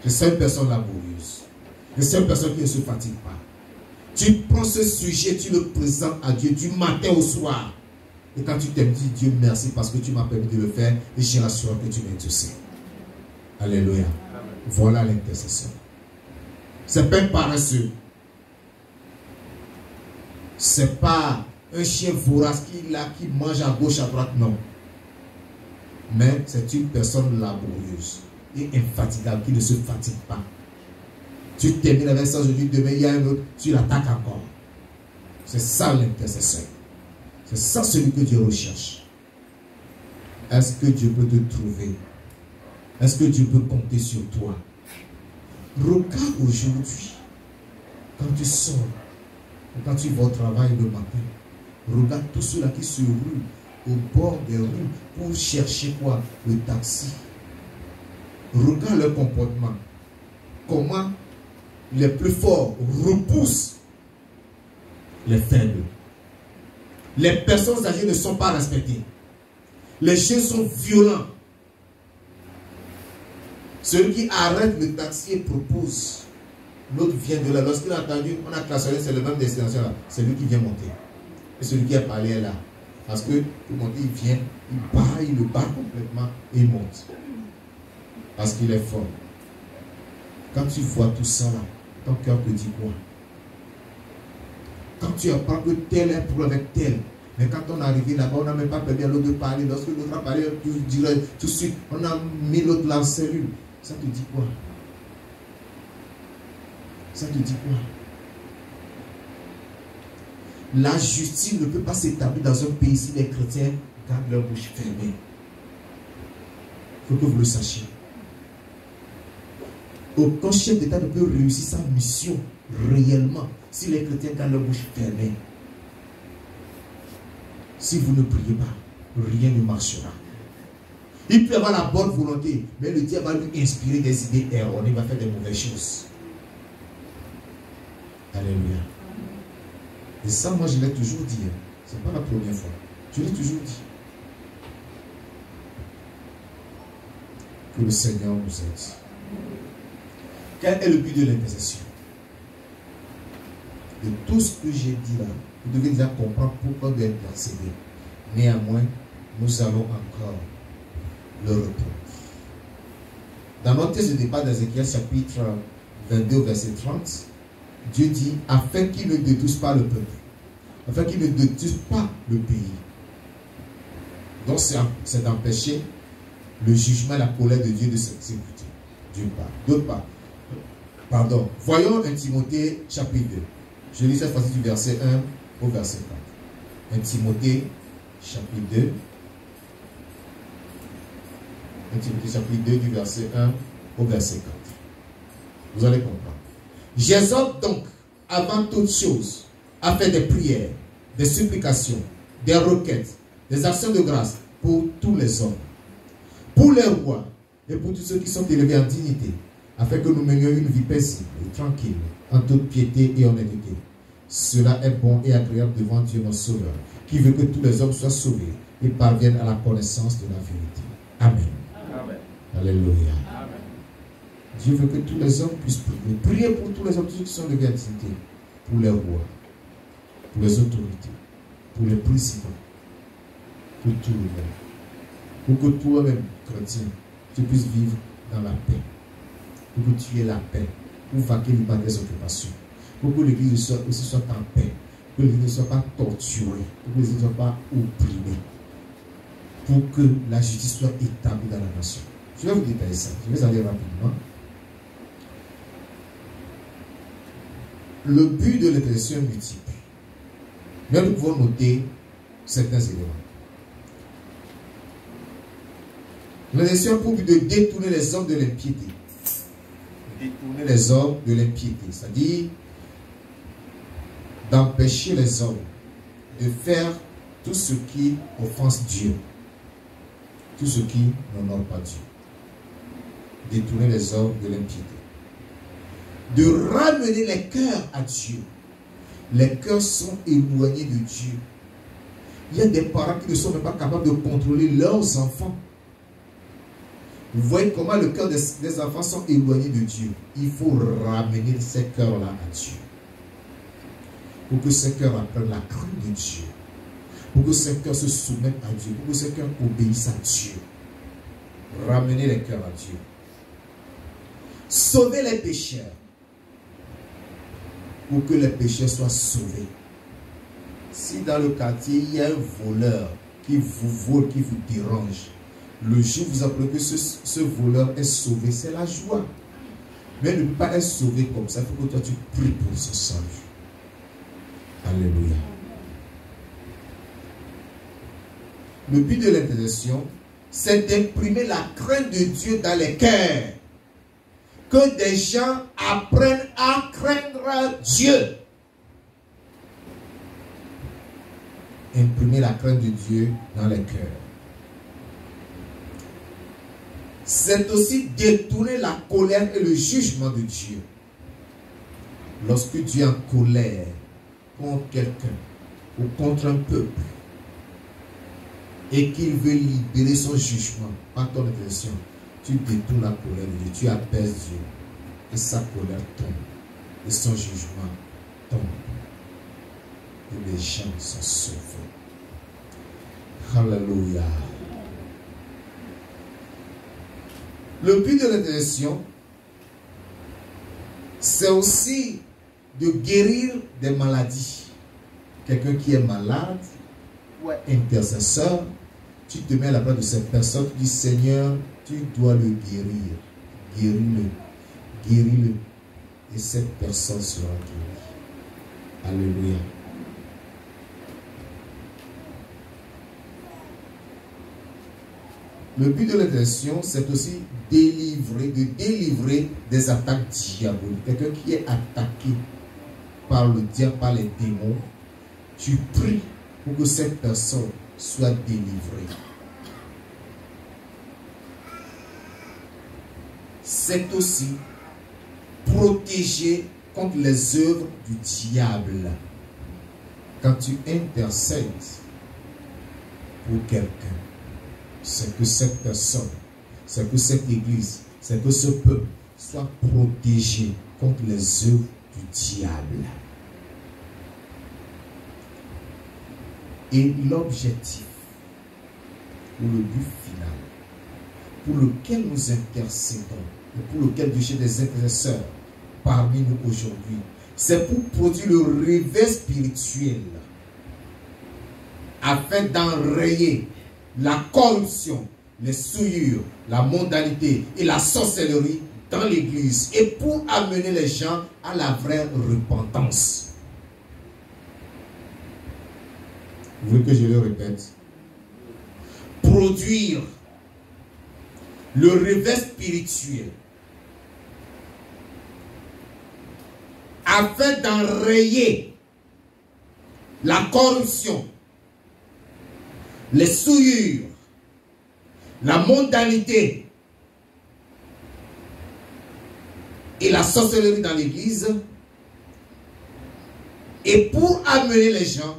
Je suis une personne laborieuse. Je suis une personne qui ne se fatigue pas. Tu prends ce sujet, tu le présentes à Dieu du matin au soir. Et quand tu t'aimes, dis Dieu merci parce que tu m'as permis de le faire et j'ai l'assurance que tu m'intercèdes. Alléluia. Voilà l'intercession. C'est pas un paresseux. C'est pas un chien vorace qui mange à gauche, à droite, non. Mais c'est une personne laborieuse et infatigable qui ne se fatigue pas. Tu termines avec ça aujourd'hui, demain il y a un autre, tu l'attaques encore. C'est ça l'intercesseur. C'est ça celui que Dieu recherche. Est-ce que Dieu peut te trouver? Est-ce que Dieu peut compter sur toi? Regarde aujourd'hui, quand tu sors, quand tu vas au travail le matin, regarde tous ceux-là qui se roulent au bord des rues pour chercher quoi? Le taxi. Regarde leur comportement. Comment les plus forts repoussent les faibles. Les personnes âgées ne sont pas respectées. Les chiens sont violents. Celui qui arrête le taxi et propose, l'autre vient de là. Lorsqu'il a entendu, on a klaxonné, c'est le même destination là. C'est lui qui vient monter. Et celui qui a parlé est là. Parce que pour monter, il vient, il le bat complètement et il monte. Parce qu'il est fort. Quand tu vois tout ça là, ton cœur te dit quoi? Quand tu apprends que tel est pour avec tel, mais quand on est arrivé là-bas, on n'a même pas permis à l'autre de parler. Lorsque l'autre a parlé, tu dirais tout de suite, on a mis l'autre là en cellule. Ça te dit quoi? Ça te dit quoi? La justice ne peut pas s'établir dans un pays si les chrétiens gardent leur bouche fermée. Il faut que vous le sachiez. Aucun chef d'État ne peut réussir sa mission réellement si les chrétiens gardent leur bouche fermée. Si vous ne priez pas, rien ne marchera. Il peut avoir la bonne volonté, mais le diable va lui inspirer des idées erronées, il va faire des mauvaises choses. Alléluia. Et ça, moi, je l'ai toujours dit. Ce n'est pas la première fois. Je l'ai toujours dit. Que le Seigneur nous aide. Quel est le but de l'intercession? De tout ce que j'ai dit là, vous devez déjà comprendre pourquoi vous êtes intercédé. Néanmoins, nous allons encore le reprendre. Dans notre texte de départ d'Ézéchiel chapitre 22, verset 30, Dieu dit, afin qu'il ne détruise pas le peuple, afin qu'il ne détruise pas le pays. Donc c'est d'empêcher le jugement et la colère de Dieu de s'exécuter, d'une part. D'autre part, pardon, voyons 1 Timothée chapitre 2. Je lis cette fois-ci du verset 1 au verset 4. 1 Timothée chapitre 2. 1 Timothée chapitre 2 du verset 1 au verset 4. Vous allez comprendre. J'exhorte donc, avant toute chose, à faire des prières, des supplications, des requêtes, des actions de grâce pour tous les hommes, pour les rois et pour tous ceux qui sont élevés en dignité, afin que nous menions une vie paisible et tranquille, en toute piété et honnêteté. Cela est bon et agréable devant Dieu notre Sauveur, qui veut que tous les hommes soient sauvés et parviennent à la connaissance de la vérité. Amen. Amen. Alléluia. Amen. Dieu veut que tous les hommes puissent prier. Priez pour tous les hommes, tous ceux qui sont élevés en dignité, pour les rois, pour les autorités, pour les principaux, pour tout le monde. Pour que toi-même, chrétien, tu puisses vivre dans la paix. Pour que tu aies la paix. Pour vaquer libre des occupations. Pour que l'église aussi soit en paix. Pour que l'église ne soit pas torturée. Pour que l'église ne soit pas opprimée. Pour que la justice soit établie dans la nation. Je vais vous détailler ça. Je vais aller rapidement. Le but de l'intercession est multiple. Mais nous pouvons noter certains éléments. L'intercession a pour but de détourner les hommes de l'impiété. Détourner les hommes de l'impiété. C'est-à-dire d'empêcher les hommes de faire tout ce qui offense Dieu. Tout ce qui n'honore pas Dieu. Détourner les hommes de l'impiété. De ramener les cœurs à Dieu. Les cœurs sont éloignés de Dieu. Il y a des parents qui ne sont même pas capables de contrôler leurs enfants. Vous voyez comment le cœur des enfants sont éloignés de Dieu. Il faut ramener ces cœurs-là à Dieu. Pour que ces cœurs apprennent la crainte de Dieu. Pour que ces cœurs se soumettent à Dieu. Pour que ces cœurs obéissent à Dieu. Ramener les cœurs à Dieu. Sauver les pécheurs. Pour que les pécheurs soient sauvés. Si dans le quartier, il y a un voleur qui vous vole, qui vous dérange, le jour où vous apprenez que ce voleur est sauvé, c'est la joie. Mais il ne peut pas être sauvé comme ça. Il faut que toi tu pries pour ce salut. Alléluia. Le but de l'intercession, c'est d'imprimer la crainte de Dieu dans les cœurs. Que des gens apprennent à craindre Dieu. Imprimer la crainte de Dieu dans les cœurs. C'est aussi détourner la colère et le jugement de Dieu. Lorsque Dieu est en colère contre quelqu'un ou contre un peuple et qu'il veut libérer son jugement par ton intercession, tu détournes la colère de Dieu, tu apaises Dieu et sa colère tombe et son jugement tombe et les gens sont sauvés. Alléluia. Le but de l'intercession, c'est aussi de guérir des maladies. Quelqu'un qui est malade ou intercesseur, tu te mets à la place de cette personne, tu dis Seigneur, tu dois le guérir. Guéris-le. Guéris-le. Et cette personne sera guérie. Alléluia. Le but de l'intercession, c'est aussi de délivrer des attaques diaboliques. Quelqu'un qui est attaqué par le diable, par les démons, tu pries pour que cette personne soit délivrée. C'est aussi protéger contre les œuvres du diable. Quand tu intercèdes pour quelqu'un, c'est que cette personne, c'est que cette église, c'est que ce peuple soit protégé contre les œuvres du diable. Et l'objectif, ou le but final, pour lequel nous intercédons et pour lequel Dieu cherche des intercesseurs parmi nous aujourd'hui, c'est pour produire le réveil spirituel afin d'enrayer la corruption, les souillures, la mondanité et la sorcellerie dans l'église et pour amener les gens à la vraie repentance. Vous voulez que je le répète? Produire le réveil spirituel afin d'enrayer la corruption, les souillures, la mondanité et la sorcellerie dans l'église et pour amener les gens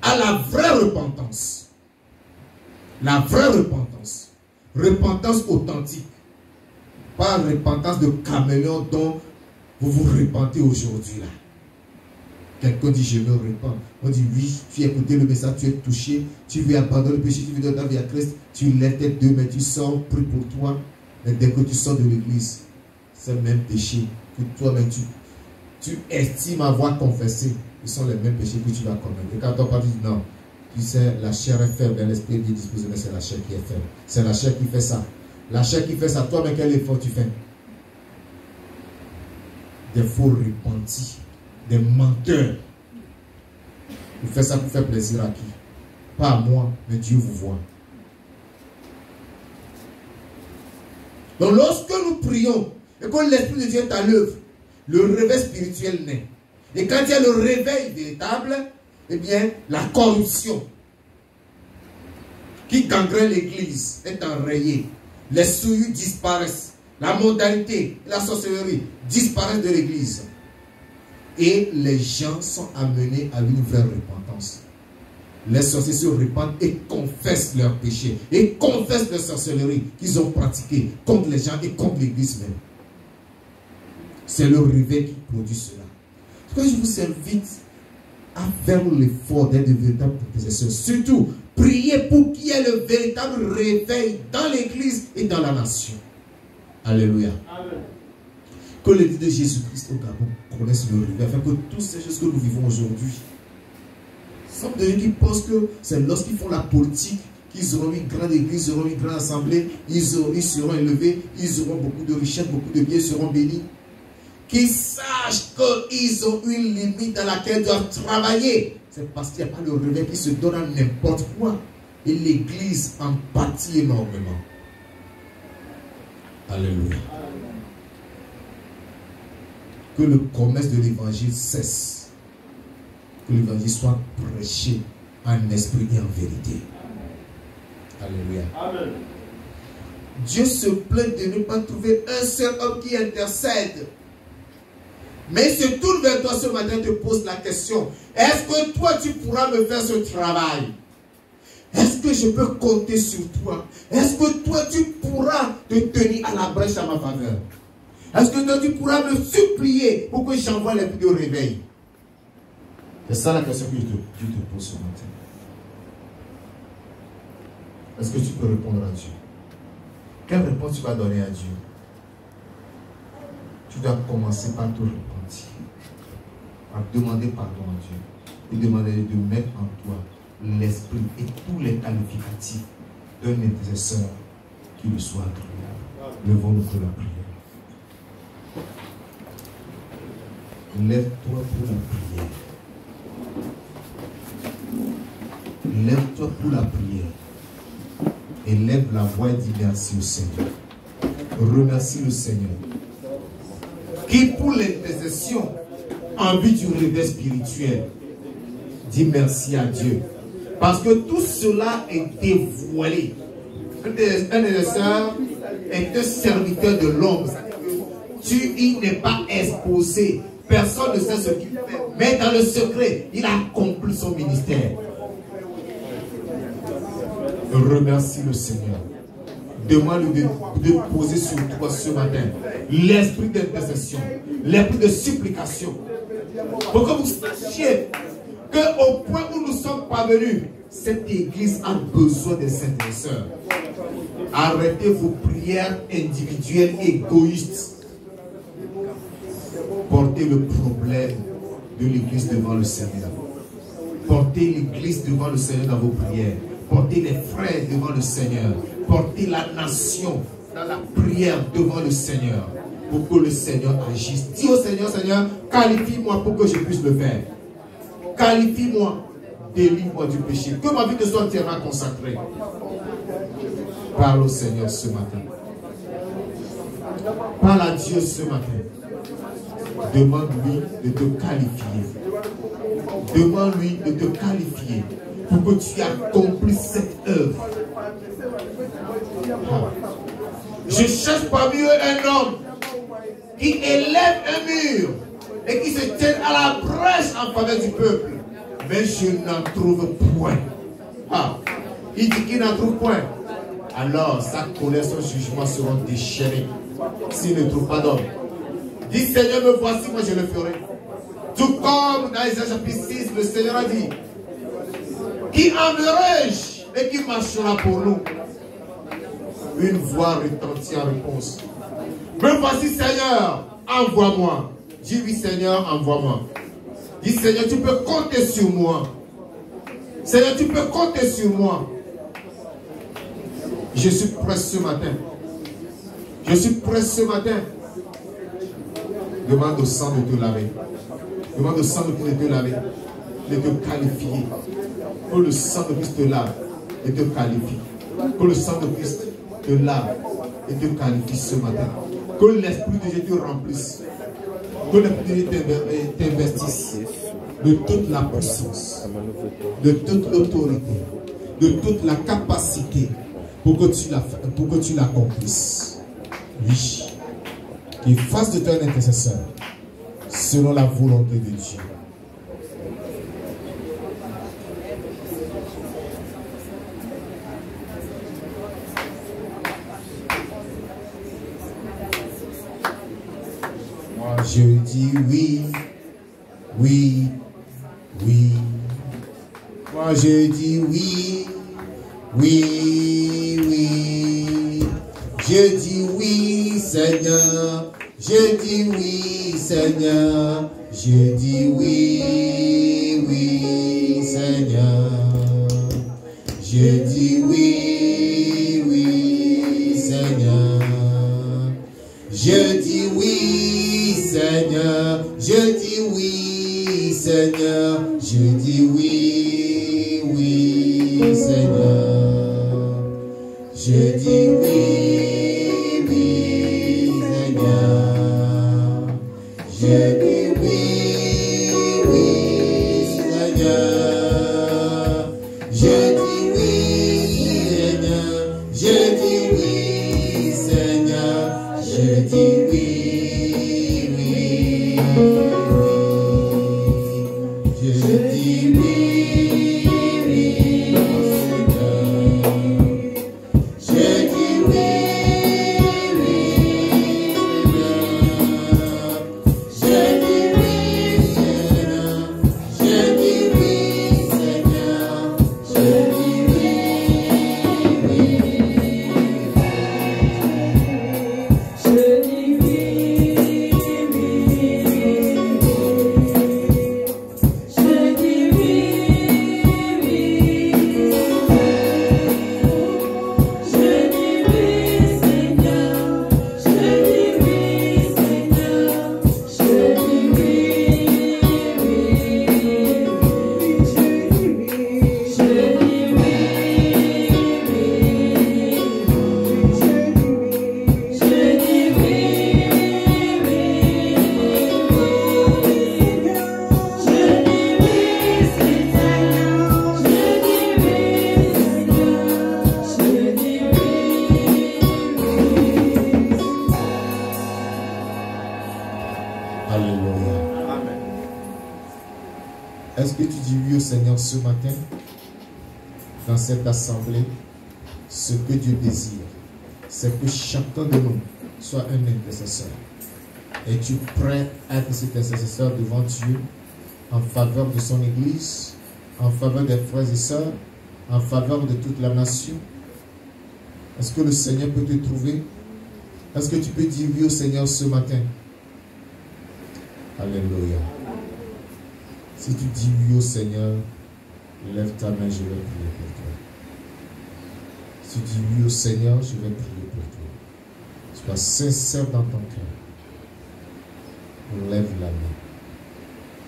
à la vraie repentance. La vraie repentance. Repentance authentique. Pas repentance de caméléon dont vous vous repentez aujourd'hui là. Quelqu'un dit je me repens. On dit oui, tu as écouté le message, tu es touché, tu veux abandonner le péché, tu veux donner ta vie à Christ, tu lèves tes deux mains, tu sors, prie pour toi. Mais dès que tu sors de l'église, c'est le même péché que toi-même tu estimes avoir confessé. Ce sont les mêmes péchés que tu vas commettre. Et quand ton papa dit non, tu sais, la chair est faible, l'esprit est disposé, mais c'est la chair qui est faible. C'est la chair qui fait ça. La chair qui fait ça, toi, mais quel effort tu fais? Des faux repentis, des menteurs. Vous faites ça pour faire plaisir à qui? Pas à moi, mais Dieu vous voit. Donc lorsque nous prions et que l'Esprit de Dieu est à l'œuvre, le réveil spirituel naît. Et quand il y a le réveil véritable, eh bien, la corruption qui gangrène l'église est enrayée. Les souillures disparaissent. La mondanité, la sorcellerie disparaissent de l'église. Et les gens sont amenés à une vraie repentance. Les sorciers se repentent et confessent leurs péchés. Et confessent leur sorcellerie qu'ils ont pratiquée contre les gens et contre l'église même. C'est le réveil qui produit cela. Quand je vous invite à faire l'effort d'être de véritables intercesseurs, surtout priez pour qu'il y ait le véritable réveil dans l'église et dans la nation. Alléluia. Amen. Que l'église de Jésus-Christ au Gabon connaisse le réveil, afin que toutes ces choses que nous vivons aujourd'hui, sont de gens qui pensent que c'est lorsqu'ils font la politique qu'ils auront une grande église, ils auront une grande assemblée, ils seront élevés, ils auront beaucoup de richesses, beaucoup de biens, ils seront bénis. Qu'ils sachent qu'ils ont une limite dans laquelle ils doivent travailler. C'est parce qu'il n'y a pas le réveil qui se donne à n'importe quoi. Et l'église en pâtit énormément. Alléluia. Que le commerce de l'évangile cesse. Que l'évangile soit prêché en esprit et en vérité. Alléluia. Amen. Dieu se plaint de ne pas trouver un seul homme qui intercède. Mais il se tourne vers toi ce matin et te pose la question. Est-ce que toi tu pourras me faire ce travail? Est-ce que je peux compter sur toi? Est-ce que toi tu pourras te tenir à la brèche à ma faveur? Est-ce que toi tu pourras me supplier pour que j'envoie les plus de réveil? C'est ça la question que Dieu te pose ce matin. Est-ce que tu peux répondre à Dieu? Quelle réponse tu vas donner à Dieu? Tu dois commencer par te repentir, par demander pardon à Dieu et demander de mettre en toi l'esprit et tous les qualificatifs d'un intercesseur qui le soit agréable. Levons-nous pour la prière. Lève-toi pour la prière. Lève-toi pour la prière. Et lève la voix et dis merci au Seigneur. Remercie le Seigneur. Qui pour l'intercession en vue du réveil spirituel, dit merci à Dieu. Parce que tout cela est dévoilé. Un intercesseur est un serviteur de l'homme. Il n'est pas exposé. Personne ne sait ce qu'il fait. Mais dans le secret, il a accompli son ministère. Remercie le Seigneur. Demande-lui de poser sur toi ce matin l'esprit d'intercession, l'esprit de supplication. Pour que vous sachiez qu'au point où nous sommes parvenus, Cette église a besoin des intercesseurs. Arrêtez vos prières individuelles égoïstes. Portez le problème de l'église devant le Seigneur. Portez l'église devant le Seigneur dans vos prières. Portez les frères devant le Seigneur. Portez la nation dans la prière devant le Seigneur. Pour que le Seigneur agisse. Dis au Seigneur, Seigneur, qualifie-moi pour que je puisse le faire. Qualifie-moi. Délivre-moi du péché. Que ma vie te soit entièrement consacrée. Parle au Seigneur ce matin. Parle à Dieu ce matin. Demande-lui de te qualifier. Demande-lui de te qualifier pour que tu accomplisses cette œuvre. Je cherche parmi eux un homme qui élève un mur et qui se tienne à la brèche en faveur du peuple. Mais je n'en trouve point. Il dit qu'il n'en trouve point. Alors sa colère, son jugement seront déchaînés s'il ne trouve pas d'homme. Dis Seigneur, me voici, moi je le ferai. Tout comme dans Isaïe chapitre 6, le Seigneur a dit, qui enverrai-je et qui marchera pour nous? Une voix retentit en réponse. Me voici Seigneur, envoie-moi. Dis oui Seigneur, envoie-moi. Dis Seigneur, tu peux compter sur moi. Seigneur, tu peux compter sur moi. Je suis prêt ce matin. Je suis prêt ce matin. Demande au sang de te laver. Demande au sang de te laver. De te qualifier. Que le sang de Christ te lave et te qualifie. Que le sang de Christ te lave et te qualifie ce matin. Que l'Esprit de Dieu te remplisse. Que l'Esprit de Dieu t'investisse de toute la puissance, de toute l'autorité, de toute la capacité pour que tu l'accomplisses. Oui. Qu'il fasse de toi un intercesseur selon la volonté de Dieu. Moi je dis oui, oui, oui. Moi je dis oui, oui, oui. Je dis oui, Seigneur. Je dis oui, Seigneur. Je dis oui, oui, Seigneur. Je dis oui, oui, Seigneur. Je dis oui, Seigneur. Je dis oui, Seigneur. Je dis oui, oui, Seigneur. Je dis oui, oui, Seigneur. Je dis oui, oui, Seigneur. Je dis oui, Seigneur. Je dis oui, Seigneur. Je dis oui, oui, oui. Je dis oui, oui, Seigneur. Je dis oui, oui, Seigneur. Je dis oui, Seigneur. Je dis oui, Seigneur. Je dis oui, oui. Je dis oui, oui. Je dis oui, oui. Je dis oui, Seigneur. Je dis oui, Seigneur. Je dis oui, oui. Je dis oui, oui. Je dis oui, Alléluia. Amen. Est-ce que tu dis oui au Seigneur ce matin? Dans cette assemblée, ce que Dieu désire, c'est que chacun de nous soit un intercesseur. Es-tu prêt à être cet intercesseur devant Dieu en faveur de son Église, en faveur des frères et sœurs, en faveur de toute la nation. Est-ce que le Seigneur peut te trouver? Est-ce que tu peux dire oui au Seigneur ce matin? Alléluia. Si tu dis oui au Seigneur, lève ta main, je vais prier pour toi. Si tu dis oui au Seigneur, je vais prier pour toi. Sois sincère dans ton cœur. Lève la main.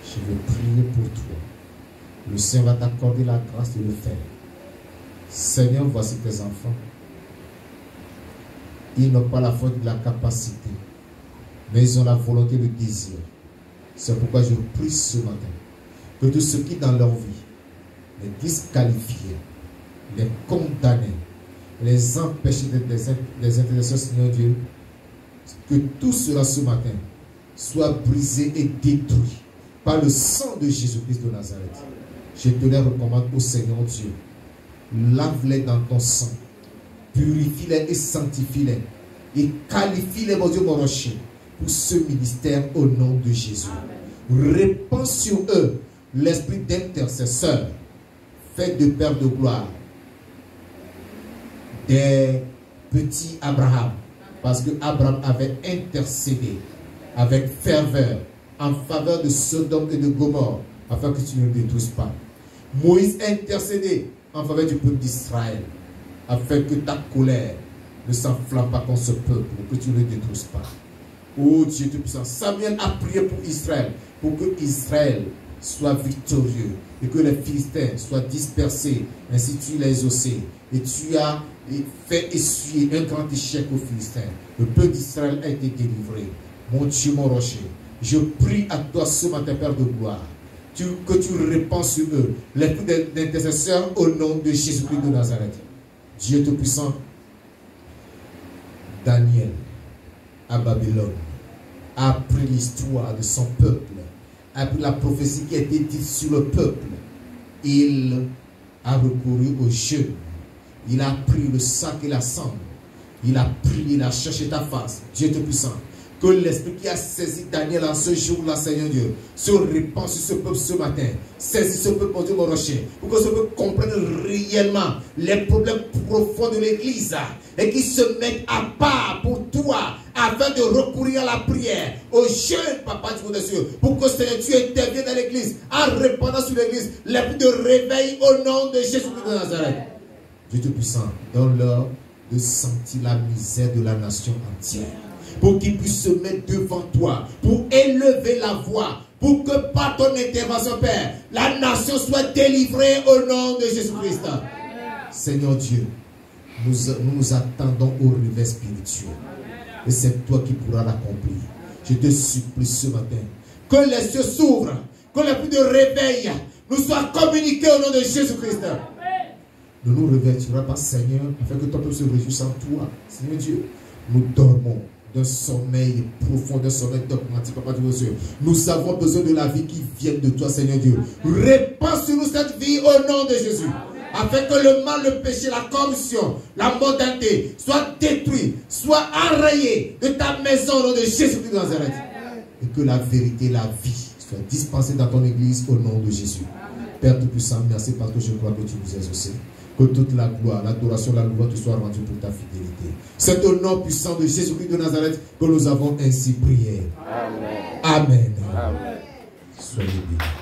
Je vais prier pour toi. Le Seigneur va t'accorder la grâce de le faire. Seigneur, voici tes enfants. Ils n'ont pas la faute de la capacité, mais ils ont la volonté, le désir. C'est pourquoi je prie ce matin que tous ceux qui dans leur vie les disqualifier, les condamner, les empêcher d'être des intercesseurs, Seigneur Dieu, que tout cela ce matin soit brisé et détruit par le sang de Jésus-Christ de Nazareth. Je te les recommande au Seigneur Dieu. Lave-les dans ton sang. Purifie-les et sanctifie-les. Et qualifie-les, mon Dieu, mon rocher, pour ce ministère au nom de Jésus. Répands sur eux l'esprit d'intercesseur, fait de père de gloire, des petits Abraham. Parce que Abraham avait intercédé avec ferveur en faveur de Sodome et de Gomorrhe, afin que tu ne le détruises pas. Moïse intercédé en faveur du peuple d'Israël, afin que ta colère ne s'enflamme pas contre ce peuple, pour que tu ne le détruises pas. Oh Dieu Tout-Puissant, Samuel a prié pour Israël, pour que Israël soit victorieux et que les Philistins soient dispersés. Ainsi tu l'as exaucé et tu as fait essuyer un grand échec aux Philistins. Le peuple d'Israël a été délivré. Mon Dieu, mon rocher, je prie à toi ce matin, Père de gloire, que tu répands sur eux l'esprit d'intercesseur au nom de Jésus-Christ de Nazareth. Dieu Tout-Puissant, Daniel à Babylone a appris l'histoire de son peuple, a appris la prophétie qui a été dite sur le peuple. Il a recouru au jeûne, il a pris le sac et la cendre, il a prié, il a cherché ta face. Dieu Tout-Puissant, que l'esprit qui a saisi Daniel en ce jour-là, Seigneur Dieu, se répand sur ce peuple ce matin. Saisis ce peuple, mon Dieu, mon rocher, pour que ce peuple comprenne réellement les problèmes profonds de l'Église et qu'ils se mettent à part pour toi afin de recourir à la prière, au jeûne, Papa du Dieu, pour que Seigneur, tu interviennes dans l'Église en répandant sur l'Église l'esprit de réveil au nom de Jésus-Christ de Nazareth. Dieu Tout-Puissant, donne-leur de sentir la misère de la nation entière, pour qu'ils puissent se mettre devant toi, pour élever la voix, pour que par ton intervention, Père, la nation soit délivrée au nom de Jésus-Christ. Seigneur Dieu, nous nous attendons au réveil spirituel. Et c'est toi qui pourras l'accomplir. Je te supplie ce matin, que les cieux s'ouvrent, que l'esprit de réveil nous soit communiqué au nom de Jésus-Christ. Ne nous réveillera pas, Seigneur, afin que ton peuple se réjouisse en toi. Seigneur Dieu, nous dormons d'un sommeil profond, d'un sommeil dogmatique, Papa Dieu. Nous avons besoin de la vie qui vient de toi, Seigneur Dieu. Répands sur nous cette vie au nom de Jésus, afin que le mal, le péché, la corruption, la mondanité soit détruit, soit enrayé de ta maison au nom de Jésus-Christ de Nazareth. Et que la vérité, la vie soit dispensée dans ton église au nom de Jésus. Père Tout-Puissant, merci parce que je crois que tu nous as exaucés. Que toute la gloire, l'adoration, la louange te soit rendue pour ta fidélité. C'est au nom puissant de Jésus-Christ de Nazareth que nous avons ainsi prié. Amen. Amen. Amen. Soyez bénis.